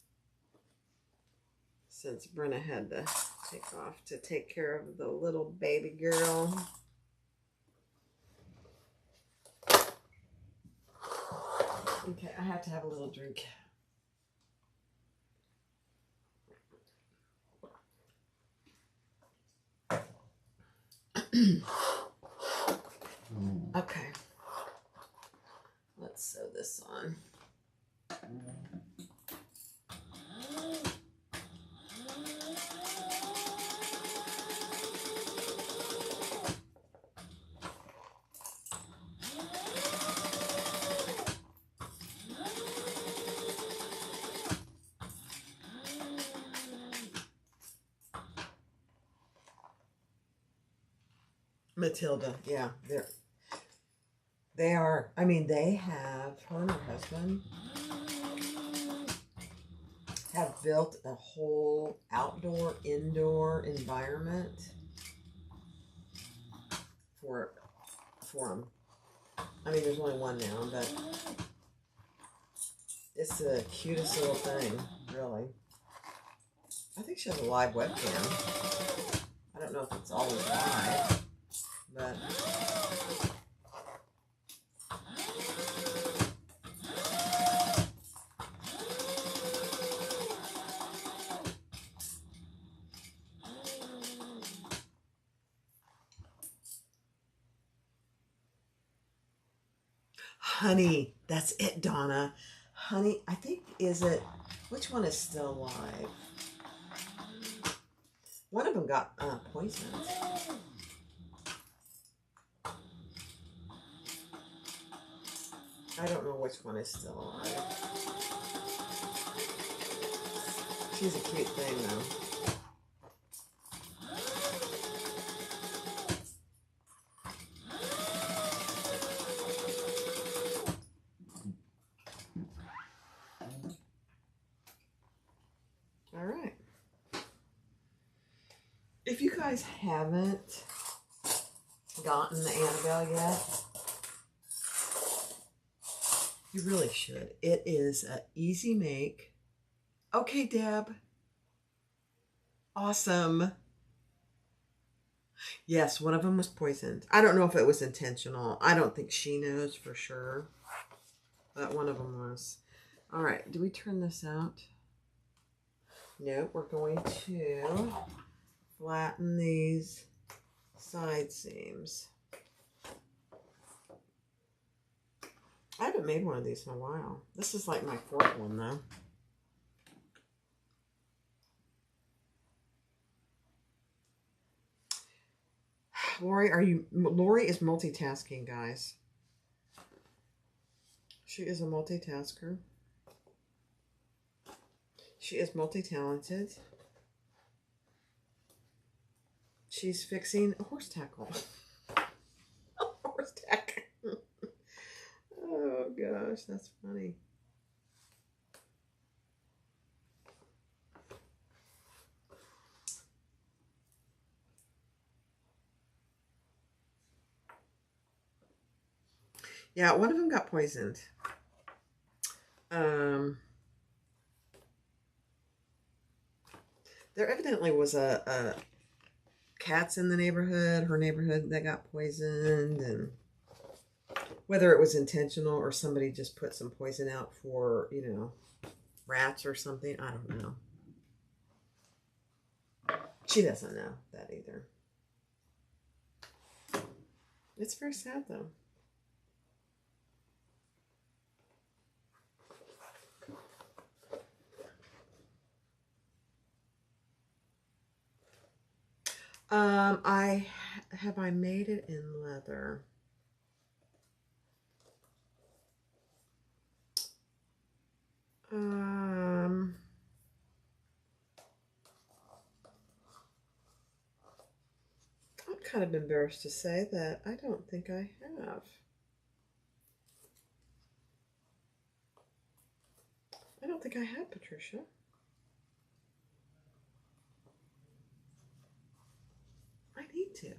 Since Brenna had to take off to take care of the little baby girl. Okay, I have to have a little drink. Okay. Let's sew this on. Matilda, yeah, they are. I mean, they have, her and her husband have built a whole outdoor, indoor environment for them. I mean, there's only one now, but it's the cutest little thing, really. I think she has a live webcam. I don't know if it's always live, but Honey, that's it, Donna. Honey, I think, which one is still alive? One of them got poisoned. I don't know which one is still alive. She's a cute thing, though. All right. If you guys haven't gotten the Annabelle yet, you really should. It is an easy make. Okay, Deb. Awesome. Yes, one of them was poisoned. I don't know if it was intentional. I don't think she knows for sure. But one of them was. All right, do we turn this out? No, we're going to flatten these side seams. I haven't made one of these in a while. This is like my 4th one, though. Lori is multitasking, guys. She is a multitasker. She is multi-talented. She's fixing a horse tackle. Horse tack. Oh gosh, that's funny. Yeah, one of them got poisoned. There evidently was a cats in the neighborhood, her neighborhood, that got poisoned, and whether it was intentional or somebody just put some poison out for, you know, rats or something, I don't know. She doesn't know that either. It's very sad though. I made it in leather. I'm kind of embarrassed to say that I don't think I have. I don't think I have, Patricia. I need to.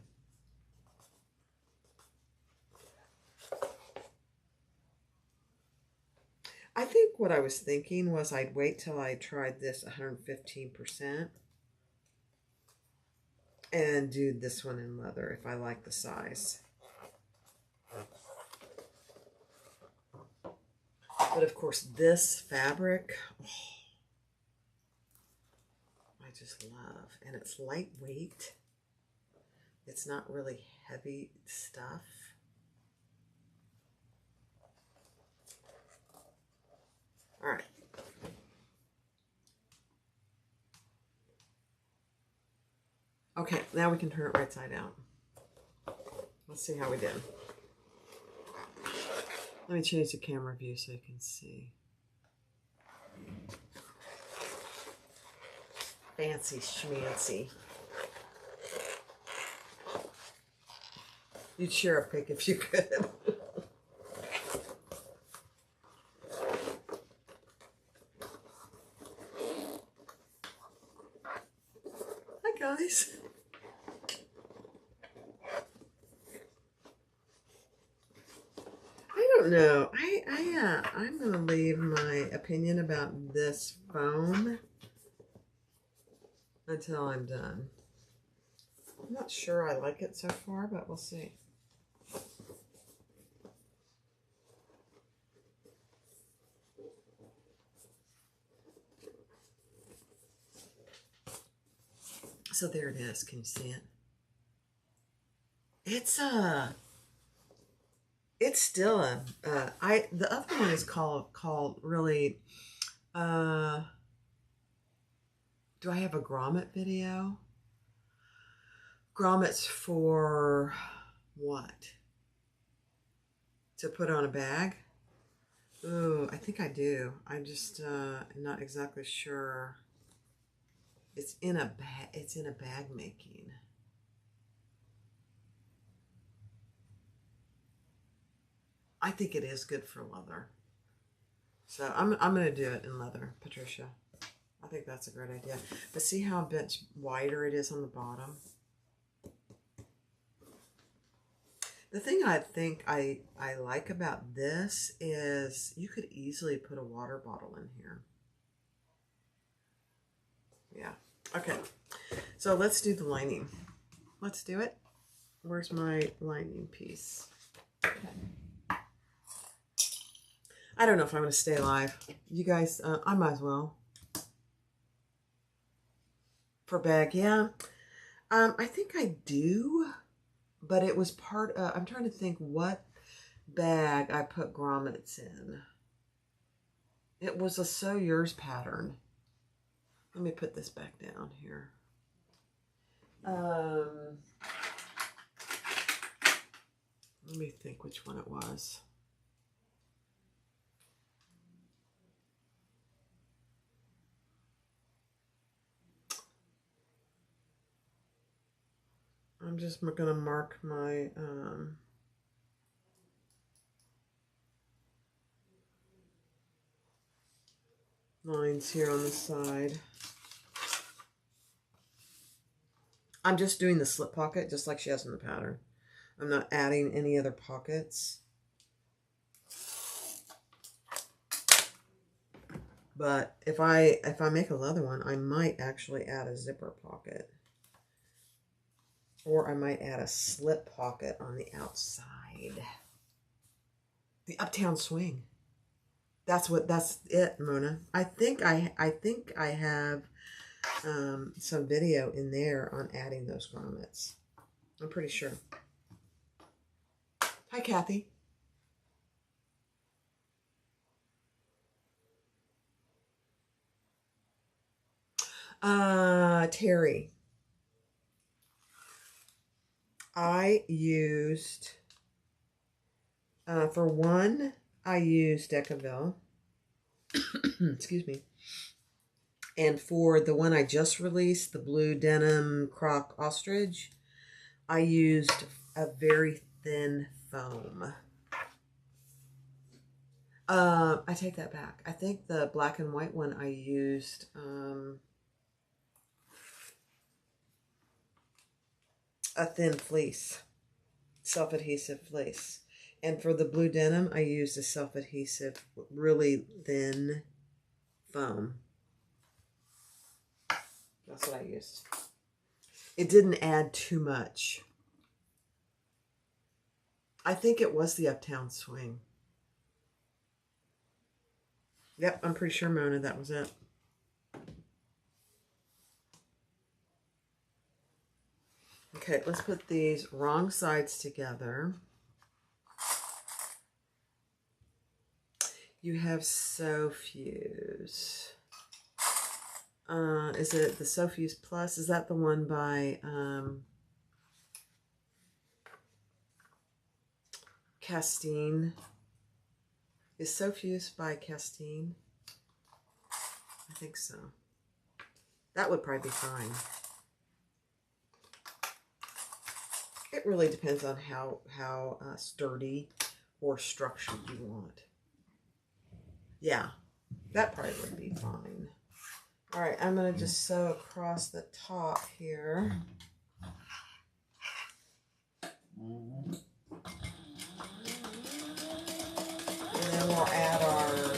I think what I was thinking was I'd wait till I tried this 115% and do this one in leather if I like the size. But of course, this fabric, oh, I just love. And it's lightweight. It's not really heavy stuff. All right. Okay, now we can turn it right side out. Let's see how we did. Let me change the camera view so you can see. Fancy schmancy. You'd share a pic if you could. Hi guys. I don't know. I'm gonna leave my opinion about this foam until I'm done. I'm not sure I like it so far, but we'll see. So there it is. Can you see it? It's still a the other one is called really do I have a grommet video? Grommets for what? To put on a bag? Ooh, I think I do. I'm just not exactly sure. It's in a bag making. I think it is good for leather. So I'm going to do it in leather, Patricia. I think that's a great idea. But see how much wider it is on the bottom? The thing I think I like about this is you could easily put a water bottle in here. Yeah. Okay. So let's do the lining. Let's do it. Where's my lining piece? Okay. I don't know if I'm going to stay alive. You guys, I might as well. For bag, yeah. I think I do. But it was part of, I'm trying to think what bag I put grommets in. It was a Sew Yours pattern. Let me put this back down here. Let me think which one it was. I'm just going to mark my lines here on the side. I'm just doing the slip pocket just like she has in the pattern. I'm not adding any other pockets. But if I make a leather one, I might actually add a zipper pocket. Or I might add a slip pocket on the outside. The uptown swing. That's it, Mona. I think I have some video in there on adding those grommets. I'm pretty sure. Hi, Kathy. Terry. I used, for one, I used Decaville. Excuse me. And for the one I just released, the blue denim croc ostrich, I used a very thin foam. I take that back. I think the black and white one I used a thin fleece, self-adhesive fleece. And for the blue denim, I used a self-adhesive, really thin foam. That's what I used. It didn't add too much. I think it was the uptown swing. Yep, I'm pretty sure, Mona, that was it. Okay, let's put these wrong sides together. You have Sofuse. Is it the Sofuse Plus? Is that the one by Castine? Is Sofuse by Castine? I think so. That would probably be fine. It really depends on how sturdy or structured you want. Yeah, that probably would be fine. All right, I'm going to just sew across the top here. And then we'll add our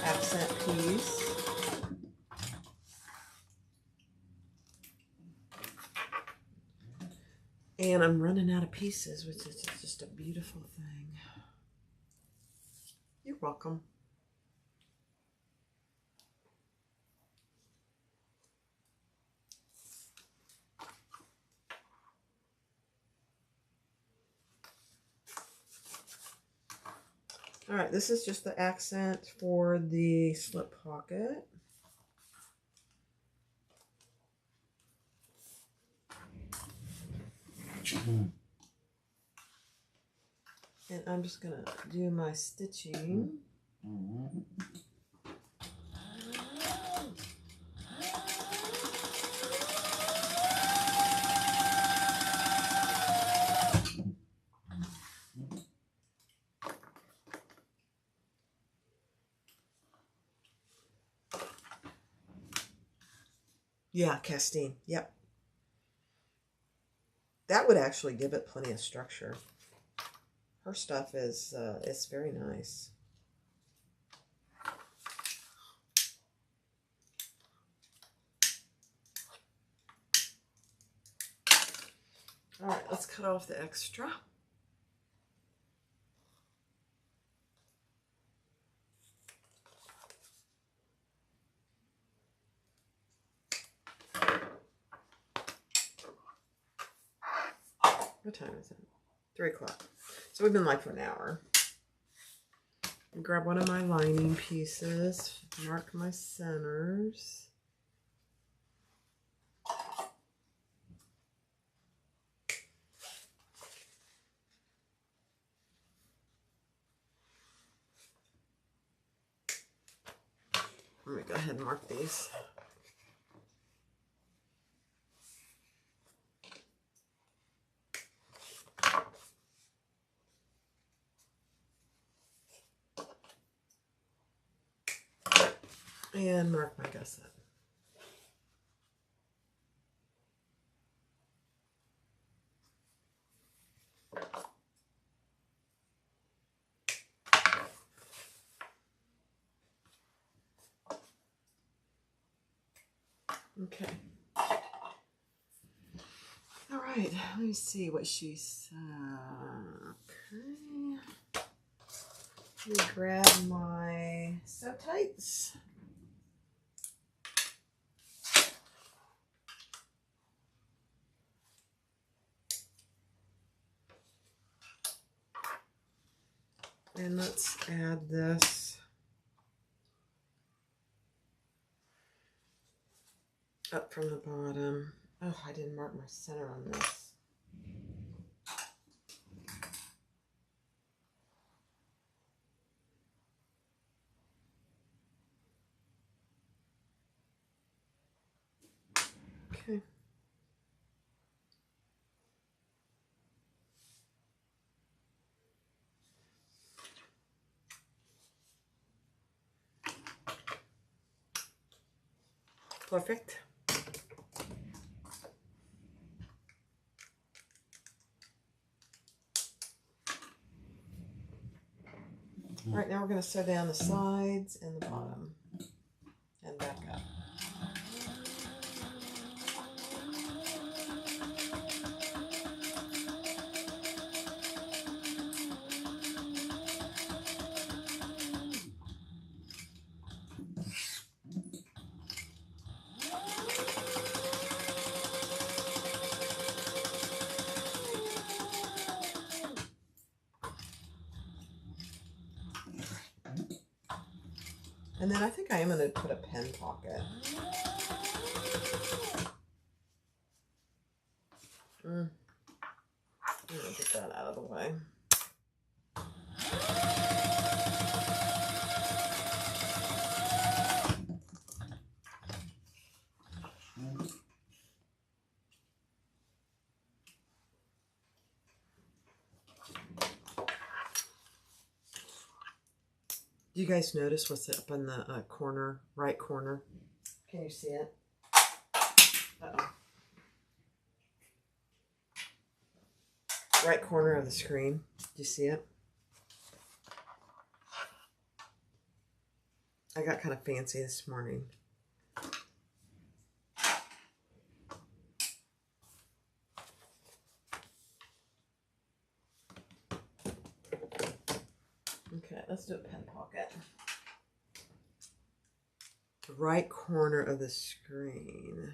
accent piece. And I'm running out of pieces, which is just a beautiful thing. You're welcome. All right, this is just the accent for the slip pocket. And I'm just going to do my stitching. Yeah, Castine. Yep. That would actually give it plenty of structure. Her stuff is it's very nice. All right, let's cut off the extra. What time is it? 3 o'clock. So we've been live for an hour. Grab one of my lining pieces, mark my centers. Let me go ahead and mark these. And mark my gusset. Okay. All right. Let me see what she said. Okay. Let me grab my sew tights. And let's add this up from the bottom. Oh, I didn't mark my center on this. Okay. Perfect. All right, now we're going to sew down the sides and the bottom and back up. And then I think I am going to put a pen pocket. I'm going to get that out of the way. Do you guys notice what's up in the corner, right corner? Can you see it? Uh-oh. Right corner of the screen. Do you see it? I got kind of fancy this morning. Okay, let's do a pen pocket. The right corner of the screen.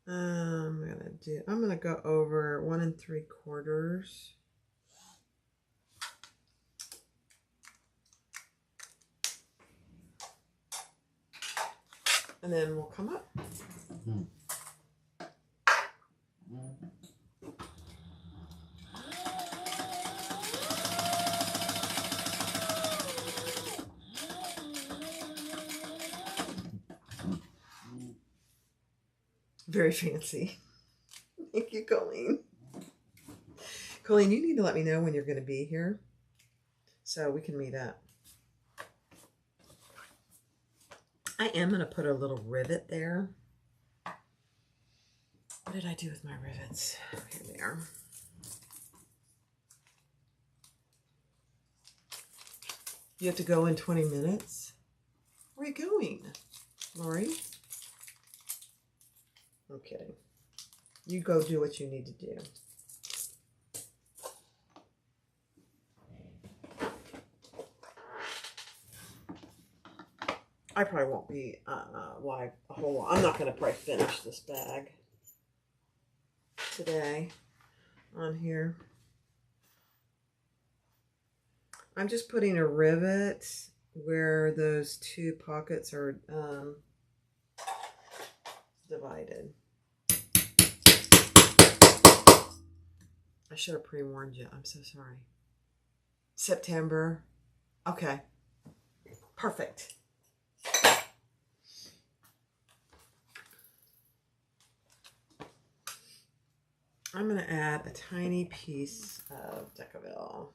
I'm gonna go over 1 3/4. And then we'll come up. Very fancy. Thank you, Colleen. Colleen, you need to let me know when you're going to be here so we can meet up. I am going to put a little rivet there. What did I do with my rivets? Here they are. You have to go in 20 minutes? Where are you going, Lori? I'm kidding. You go do what you need to do. I probably won't be live a whole lot. I'm not going to probably finish this bag today on here. I'm just putting a rivet where those two pockets are divided. I should have pre-warned you. I'm so sorry. September. Okay. Perfect. I'm going to add a tiny piece of Decaville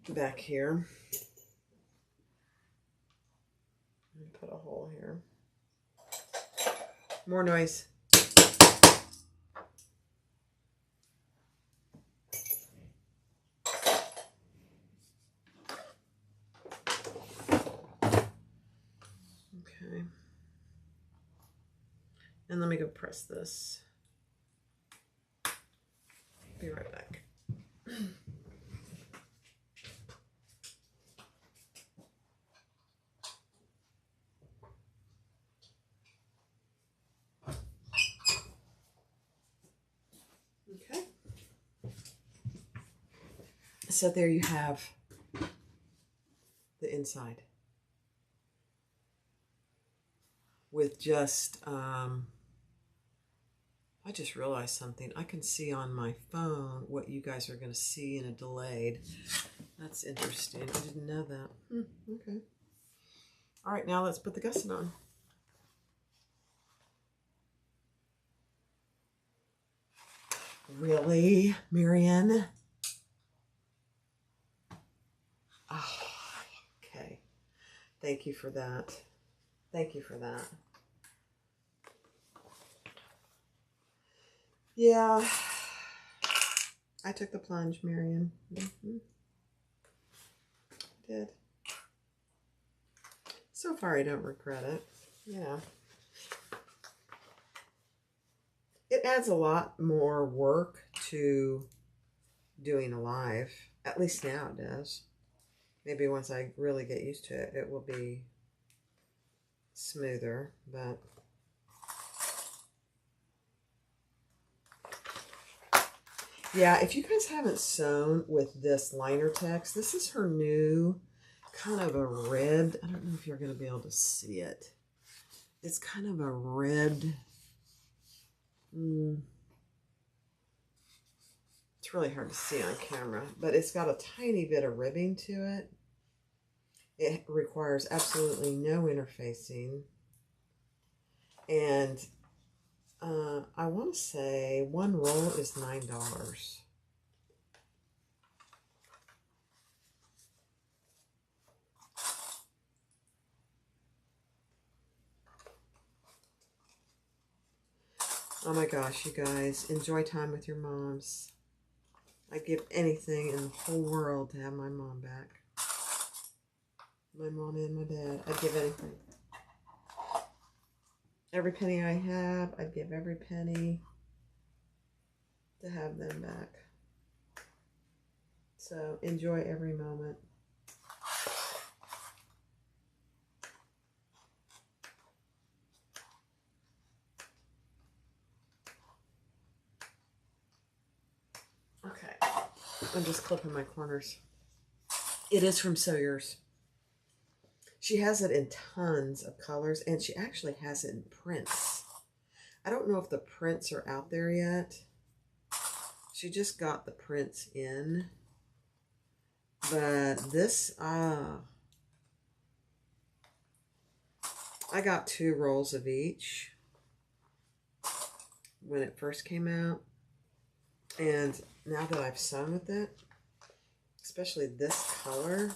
back here. Put a hole here. More noise. Okay. And let me go press this. Be right back. Okay. So there you have the inside with just, I just realized something. I can see on my phone what you guys are going to see in a delayed. That's interesting. I didn't know that. Okay. All right, now let's put the gusset on. Really, Marianne? Oh, okay. Thank you for that. Thank you for that. Yeah, I took the plunge, Marianne. Did. So far, I don't regret it. Yeah. It adds a lot more work to doing a live. At least now it does. Maybe once I really get used to it, it will be smoother, but yeah, if you guys haven't sewn with this liner text, this is her new kind of a ribbed. I don't know if you're going to be able to see it. It's kind of a ribbed. It's really hard to see on camera, but it's got a tiny bit of ribbing to it. It requires absolutely no interfacing. And I want to say one roll is $9. Oh my gosh, you guys, enjoy time with your moms. I'd give anything in the whole world to have my mom back. My mom and my dad. I'd give anything. Every penny I have, I'd give every penny to have them back. So enjoy every moment. Okay, I'm just clipping my corners. It is from Sawyer's. She has it in tons of colors, and she actually has it in prints. I don't know if the prints are out there yet. She just got the prints in. But this, I got 2 rolls of each when it first came out. And now that I've sewn with it, especially this color,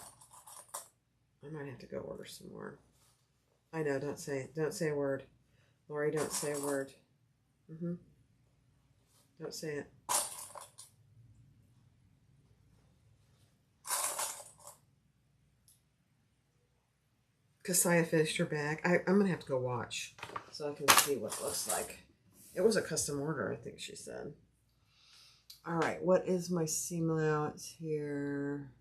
I might have to go order some more. I know, don't say a word. Lori, don't say a word. Don't say it. Kasaya finished her bag. I'm going to have to go watch so I can see what it looks like. It was a custom order, I think she said. All right, what is my seam allowance here?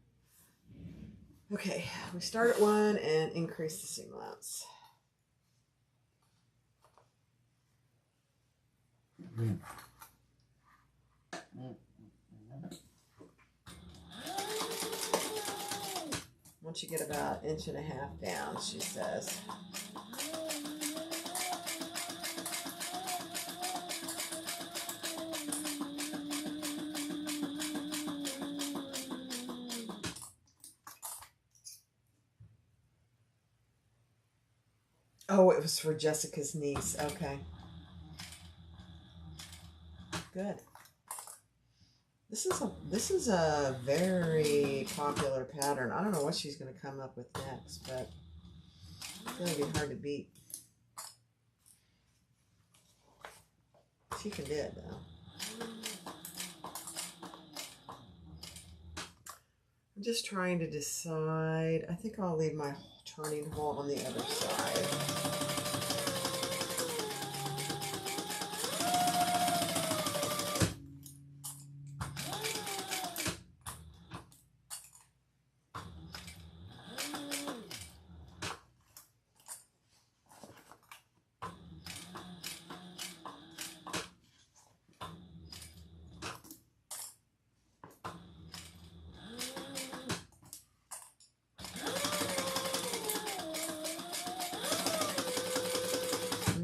Okay, we start at 1 and increase the seam allowance. Once you get about 1.5 inches down, she says. Oh, it was for Jessica's niece. Okay. good. This is a very popular pattern. I don't know what she's going to come up with next, but it's going to be hard to beat. She can do it though. I'm just trying to decide. I think I'll leave my turning hole on the other side.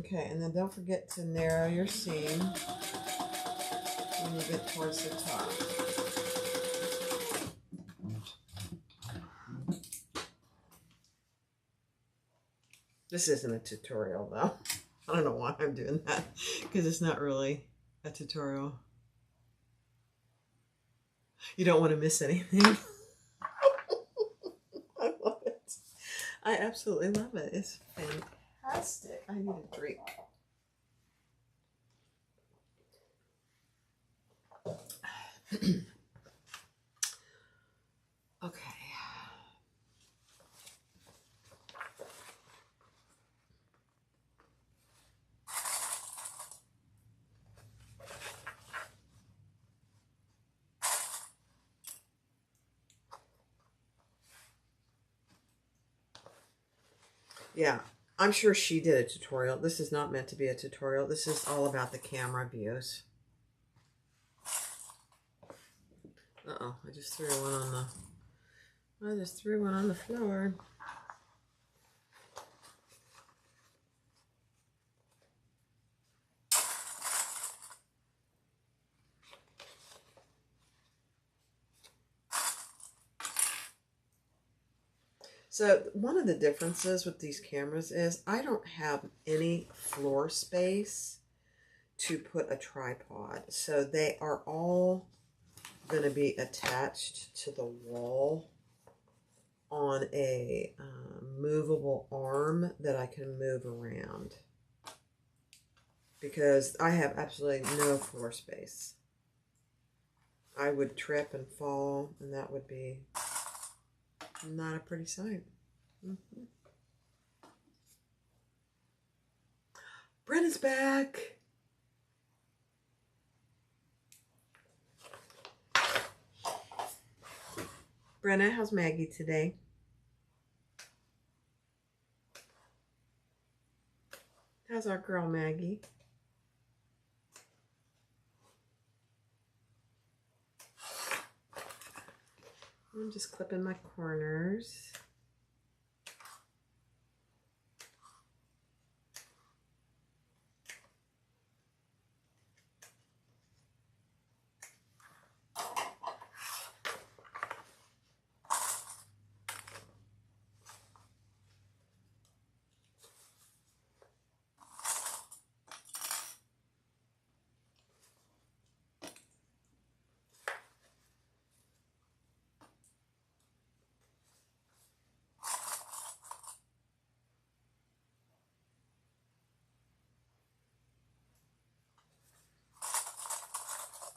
Okay, and then don't forget to narrow your seam when you get towards the top. This isn't a tutorial though. I don't know why I'm doing that, because it's not really a tutorial. You don't want to miss anything. I love it. I absolutely love it. It's fantastic. I need a drink. Okay. Yeah, I'm sure she did a tutorial. This is not meant to be a tutorial. This is all about the camera views. Uh-oh, I just threw one on the floor. So one of the differences with these cameras is I don't have any floor space to put a tripod. So they are all going to be attached to the wall on a movable arm that I can move around, because I have absolutely no floor space. I would trip and fall, and that would be not a pretty sight. Brenna's back. Brenna, how's Maggie today? How's our girl Maggie? I'm just clipping my corners.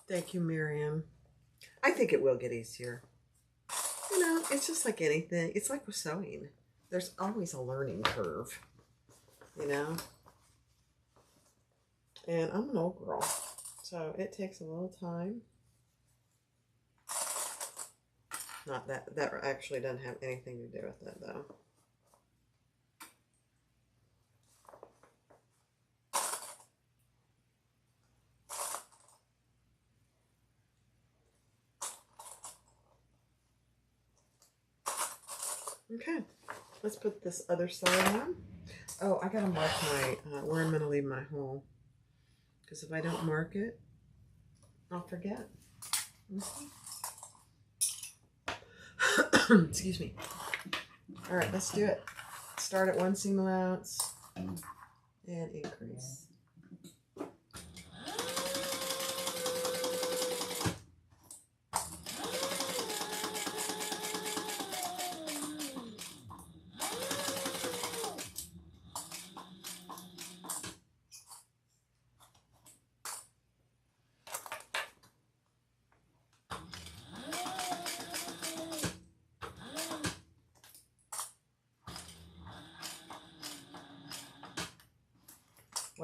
Thank you, Miriam. I think it will get easier. You know, it's just like anything. It's like with sewing. There's always a learning curve, you know? And I'm an old girl, so it takes a little time. Not that actually doesn't have anything to do with it, though. Okay, let's put this other side on. Oh, I gotta mark my where I'm gonna leave my hole, because if I don't mark it, I'll forget. Excuse me. All right, let's do it. Start at 1 seam allowance and increase.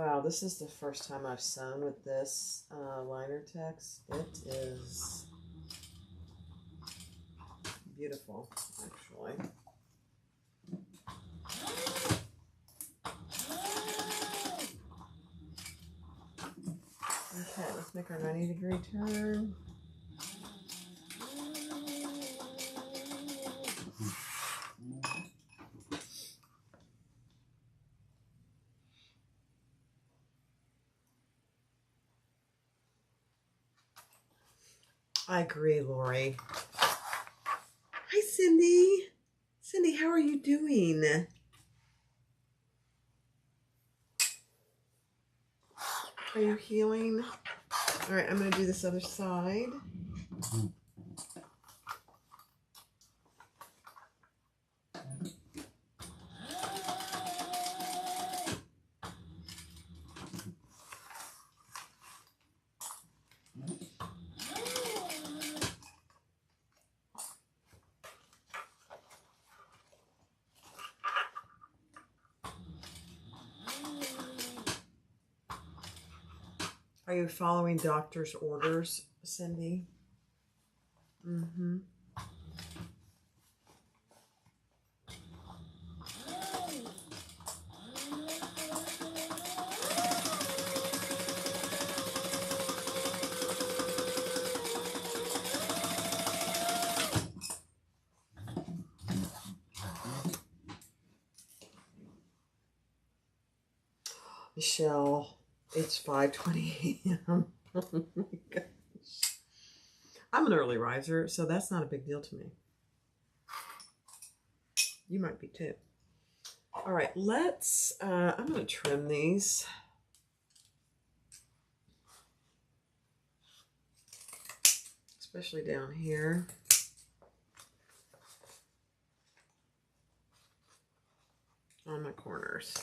Wow, this is the first time I've sewn with this liner text. It is beautiful, actually. Okay, let's make our 90-degree turn. I agree, Lori. Hi, Cindy. Cindy, how are you doing? Are you healing? All right, I'm going to do this other side. Are you following doctor's orders, Cindy? Mm-hmm. Michelle, it's 5:20 a.m. Oh my gosh. I'm an early riser, so that's not a big deal to me. You might be too. All right, let's, I'm going to trim these. Especially down here. On my corners.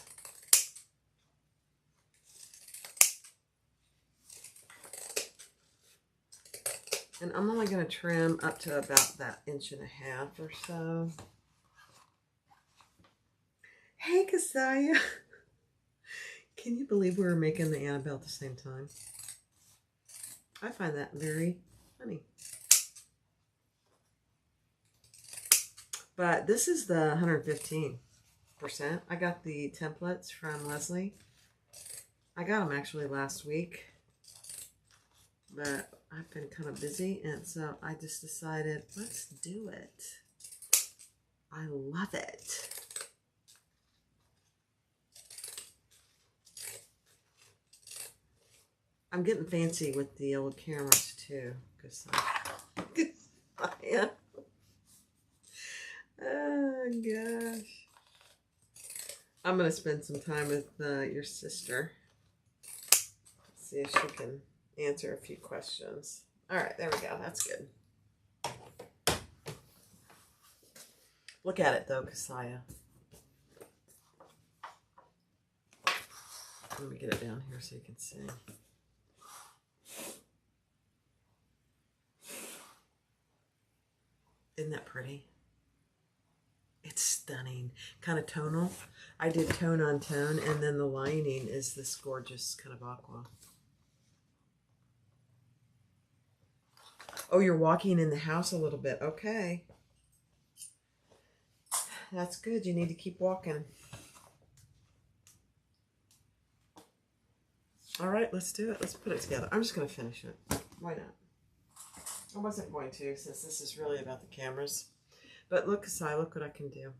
And I'm only going to trim up to about that 1.5 inches or so. Hey, Kasaya. Can you believe we were making the Annabelle at the same time? I find that very funny. But this is the 115%. I got the templates from Leslie. I got them actually last week. But I've been kind of busy, and so I just decided, let's do it. I love it. I'm getting fancy with the old cameras too, because yeah. Oh gosh. I'm gonna spend some time with your sister. See if she can answer a few questions. All right, there we go. That's good. Look at it though, Kasaya. Let me get it down here so you can see. Isn't that pretty? It's stunning. Kind of tonal. I did tone on tone, and then the lining is this gorgeous kind of aqua. Oh, you're walking in the house a little bit. Okay. That's good. You need to keep walking. All right, let's do it. Let's put it together. I'm just going to finish it. Why not? I wasn't going to, since this is really about the cameras. But look, Kasai, look what I can do.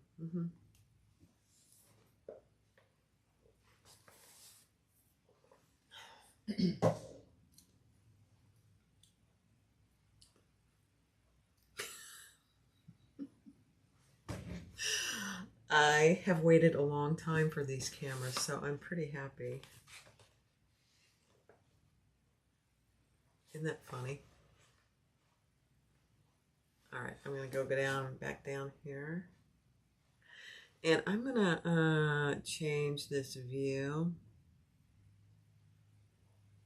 I have waited a long time for these cameras, so I'm pretty happy. Isn't that funny? All right, I'm going to go down, back down here. And I'm going to change this view.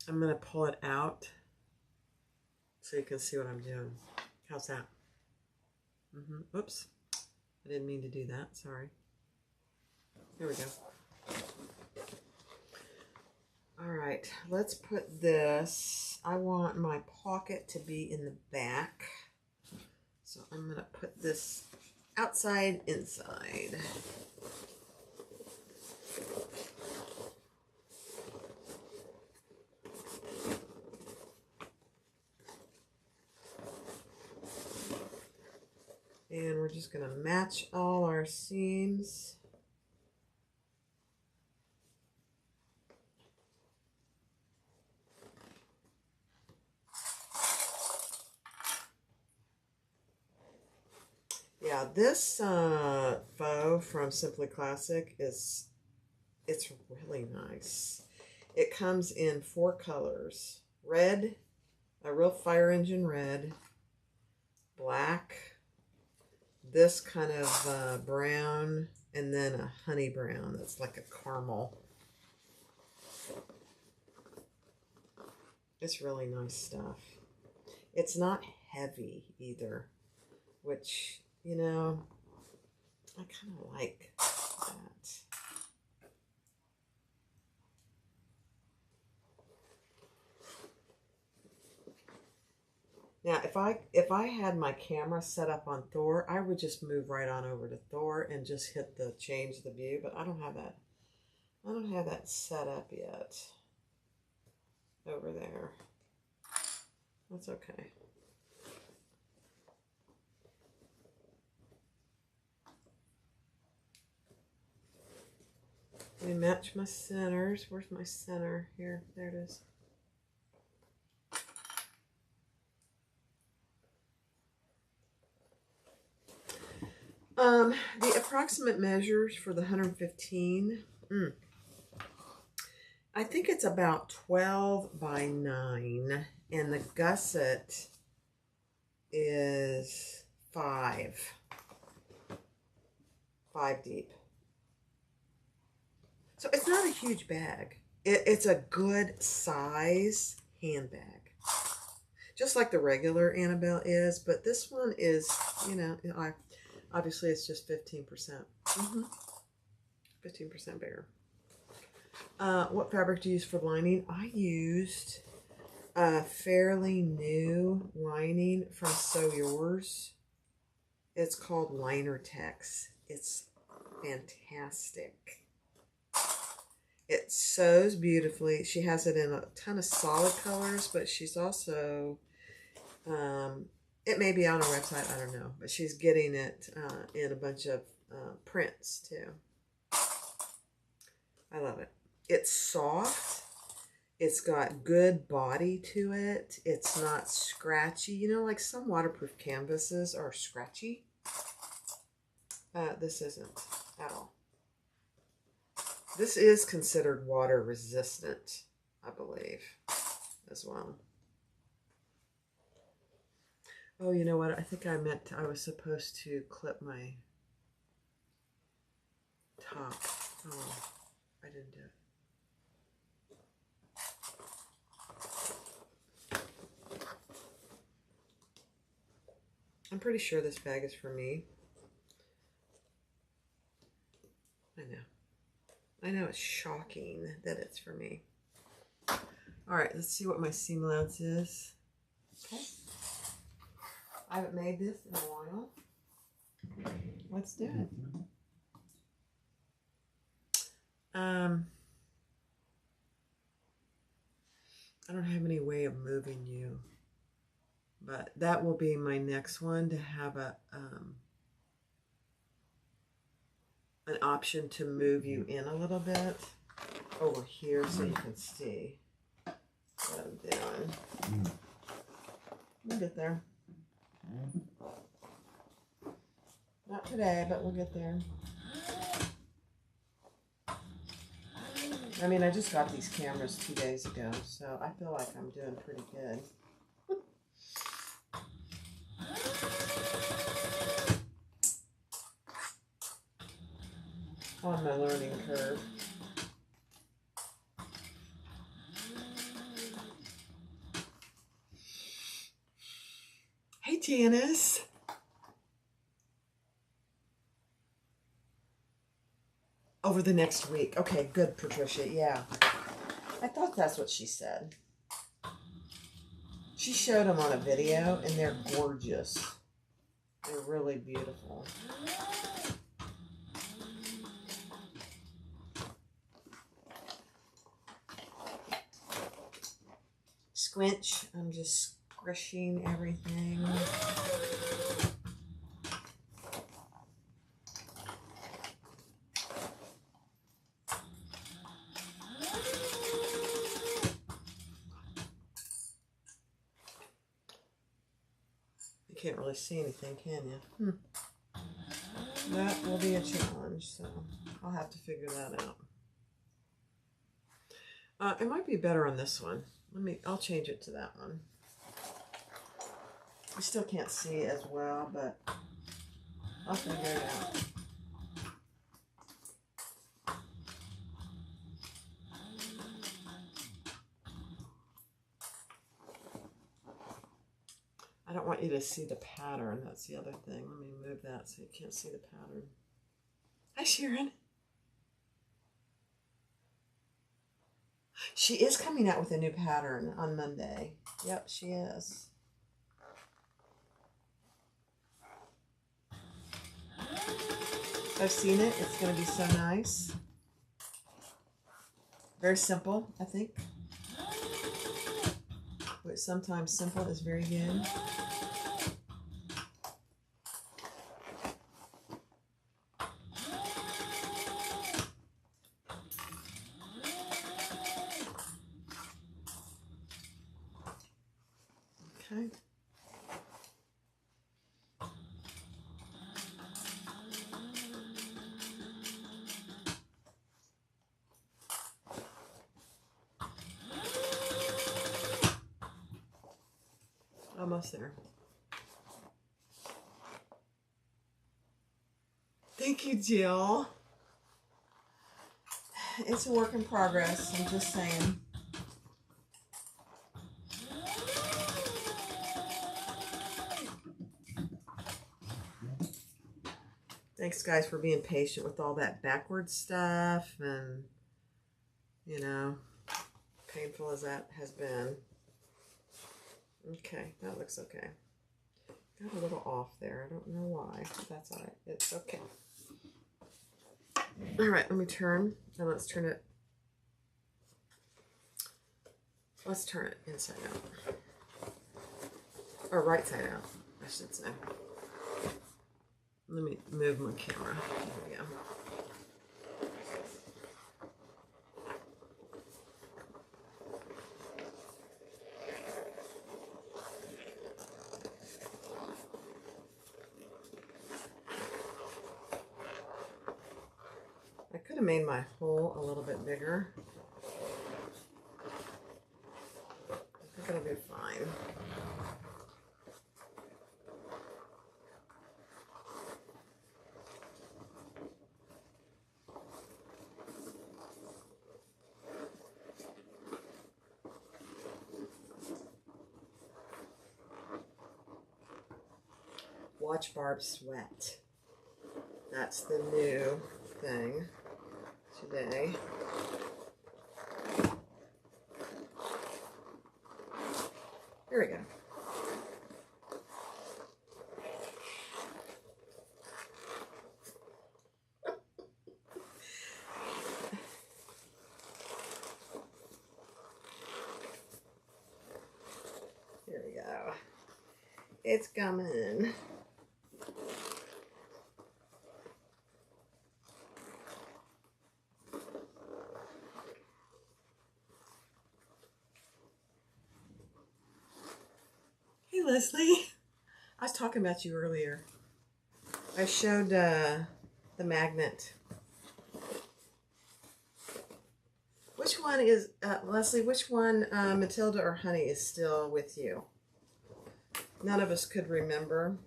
I'm going to pull it out so you can see what I'm doing. How's that? Oops. I didn't mean to do that. Sorry. Here we go. All right, let's put this. I want my pocket to be in the back. So I'm going to put this outside, inside. And we're just going to match all our seams. Yeah, this faux from Simply Classic it's really nice. It comes in 4 colors. Red, a real fire engine red, black, this kind of brown, and then a honey brown that's like a caramel. It's really nice stuff. It's not heavy either, which, you know, I kind of like that. Now, if I had my camera set up on Thor, I would just move right on over to Thor and just hit the change the view, but I don't have that. I don't have that set up yet over there. That's okay. Let me match my centers. Where's my center? Here, there it is. The approximate measures for the 115, I think it's about 12 by 9, and the gusset is 5 deep. So it's not a huge bag. It's a good size handbag, just like the regular Annabelle is, but this one is, you know, obviously it's just 15%. 15% bigger. What fabric do you use for lining? I used a fairly new lining from Sew Yours. It's called Liner Tex. It's fantastic. It sews beautifully. She has it in a ton of solid colors, but she's also, it may be on her website, I don't know, but she's getting it in a bunch of prints too. I love it. It's soft. It's got good body to it. It's not scratchy. You know, like some waterproof canvases are scratchy. This isn't at all. This is considered water resistant, I believe, as well. Oh, you know what? I think I was supposed to clip my top. Oh, I didn't do it. I'm pretty sure this bag is for me. I know it's shocking that it's for me. All right, let's see what my seam allowance is. Okay. I haven't made this in a while. Let's do it. I don't have any way of moving you, but that will be my next one, to have an option to move you in a little bit over here so you can see what I'm doing. We'll get there. Not today, but we'll get there. I mean, I just got these cameras 2 days ago, so I feel like I'm doing pretty good. On my learning curve. Hey, Janice. Over the next week. Okay, good, Patricia. Yeah. I thought that's what she said. She showed them on a video, and they're gorgeous. They're really beautiful. Squinch. I'm just squishing everything. You can't really see anything, can you? That will be a challenge, so I'll have to figure that out. It might be better on this one. I'll change it to that one. I still can't see as well, but I'll figure it out. I don't want you to see the pattern. That's the other thing. Let me move that so you can't see the pattern. Hi, Sharon. She is coming out with a new pattern on Monday. Yep, she is. I've seen it. It's going to be so nice. Very simple, I think. But sometimes simple is very good. Okay. Almost there. Thank you, Jill. It's a work in progress, I'm just saying. Thanks, guys, for being patient with all that backward stuff and, you know, painful as that has been. Okay, that looks okay. Got a little off there. I don't know why. That's all right. It's okay. All right, let me turn, and let's turn it. Let's turn it inside out. Or right side out, I should say. Let me move my camera. There we go. I could have made my hole a little bit bigger. I think it'll be fine. Watch Barb sweat. That's the new thing today. Here we go. Here we go. It's coming. Leslie, I was talking about you earlier. I showed the magnet. Which one is, Leslie, which one, Matilda or Honey, is still with you? None of us could remember.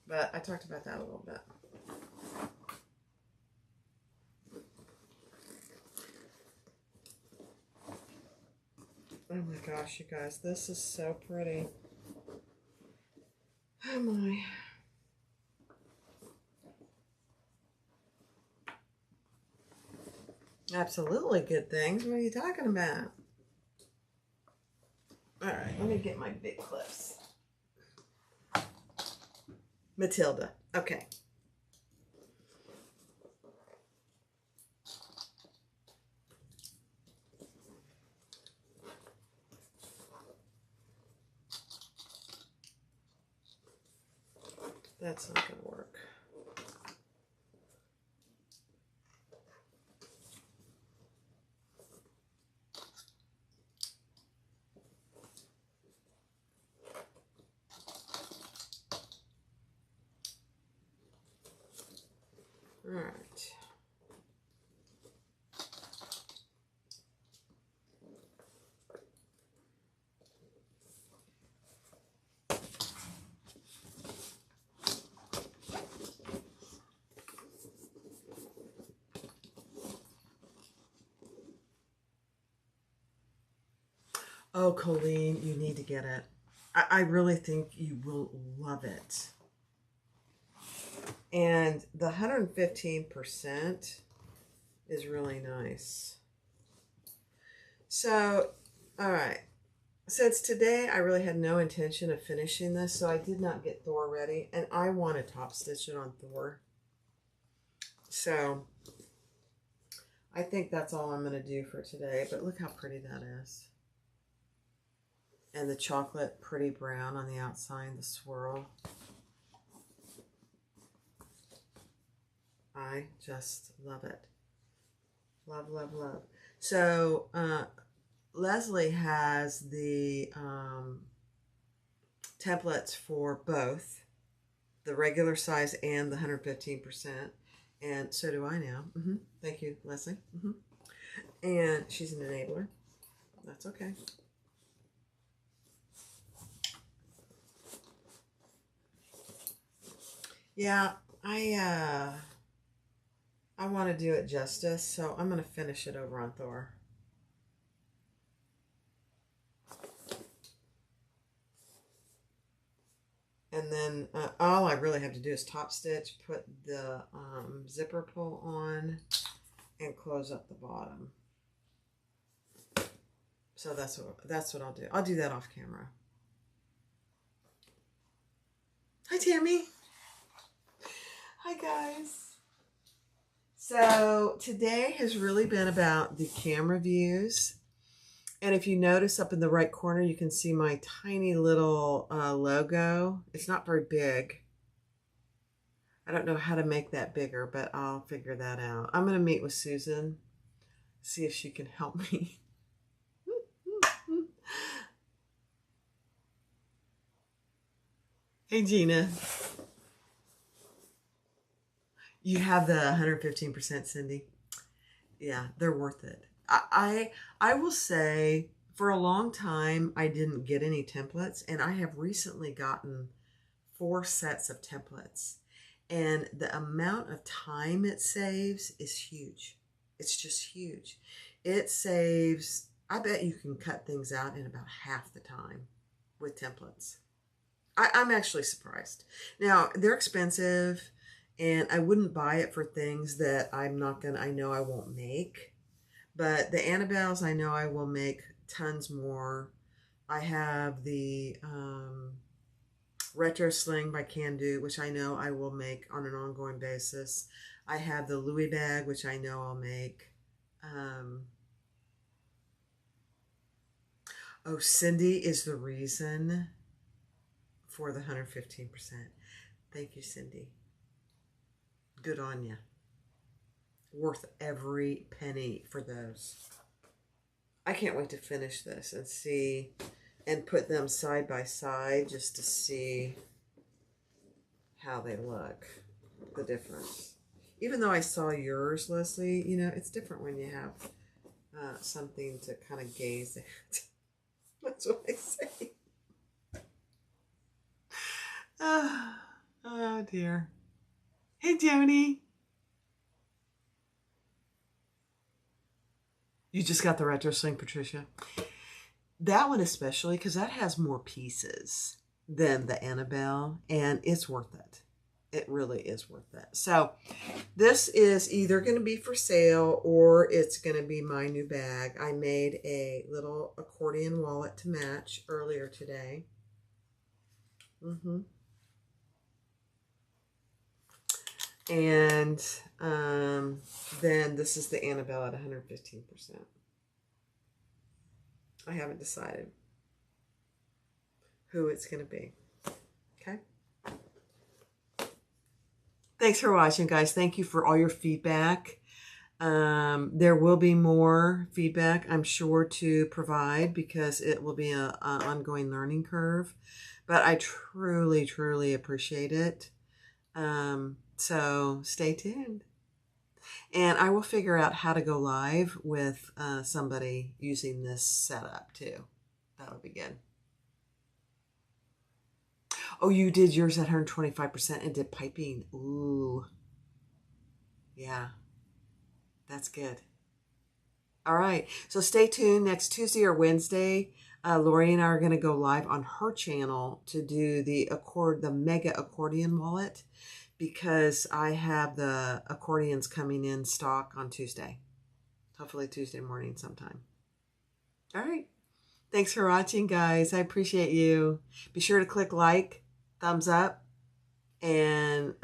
But I talked about that a little bit. Oh my gosh, you guys, this is so pretty. Oh my. Absolutely good things. What are you talking about? All right, let me get my big clips. Matilda. Okay. That's not going to work. All right. Oh, Colleen, you need to get it. I really think you will love it. And the 115% is really nice. So, all right. Since today I really had no intention of finishing this, so I did not get Thor ready. And I want to top stitch it on Thor. So, I think that's all I'm going to do for today. But look how pretty that is. And the chocolate pretty brown on the outside, the swirl. I just love it. Love, love, love. So, Leslie has the templates for both the regular size and the 115%. And so do I now. Thank you, Leslie. And she's an enabler. That's okay. Yeah, I want to do it justice, so I'm going to finish it over on Thor. And then all I really have to do is top stitch, put the zipper pull on, and close up the bottom. So that's what I'll do. I'll do that off camera. Hi, Tammy. Hi, guys. So today has really been about the camera views. And if you notice up in the right corner, you can see my tiny little logo. It's not very big. I don't know how to make that bigger, but I'll figure that out. I'm going to meet with Susan, see if she can help me. Hey, Gina. You have the 115%, Cindy. Yeah, they're worth it. I will say for a long time I didn't get any templates, and I have recently gotten 4 sets of templates, and the amount of time it saves is huge. It's just huge. It saves, I bet you can cut things out in about half the time with templates. I'm actually surprised. Now, they're expensive, and I wouldn't buy it for things that I know I won't make. But the Annabelles, I know I will make tons more. I have the Retro Sling by Can Do, which I know I will make on an ongoing basis. I have the Louis bag, which I know I'll make. Oh, Cindy is the reason for the 115%. Thank you, Cindy. Good on you. Worth every penny for those. I can't wait to finish this and see and put them side by side just to see how they look, the difference. Even though I saw yours, Leslie, you know, it's different when you have something to kind of gaze at. That's what I say. Oh dear. Hey, Joni. You just got the Retro Sling, Patricia. That one especially, because that has more pieces than the Annabelle, and it's worth it. It really is worth it. So this is either going to be for sale or it's going to be my new bag. I made a little accordion wallet to match earlier today. And then this is the Annabelle at 115%. I haven't decided who it's going to be. Okay. Thanks for watching, guys. Thank you for all your feedback. There will be more feedback, I'm sure, to provide because it will be an ongoing learning curve. But I truly, truly appreciate it. So stay tuned. And I will figure out how to go live with somebody using this setup too. That'll be good. Oh, you did yours at 125% and did piping. Ooh. Yeah. That's good. All right. So stay tuned. Next Tuesday or Wednesday, Lori and I are going to go live on her channel to do the mega accordion wallet because I have the accordions coming in stock on Tuesday. Hopefully Tuesday morning sometime. All right. Thanks for watching, guys. I appreciate you. Be sure to click like, thumbs up, and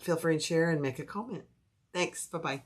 feel free to share and make a comment. Thanks. Bye-bye.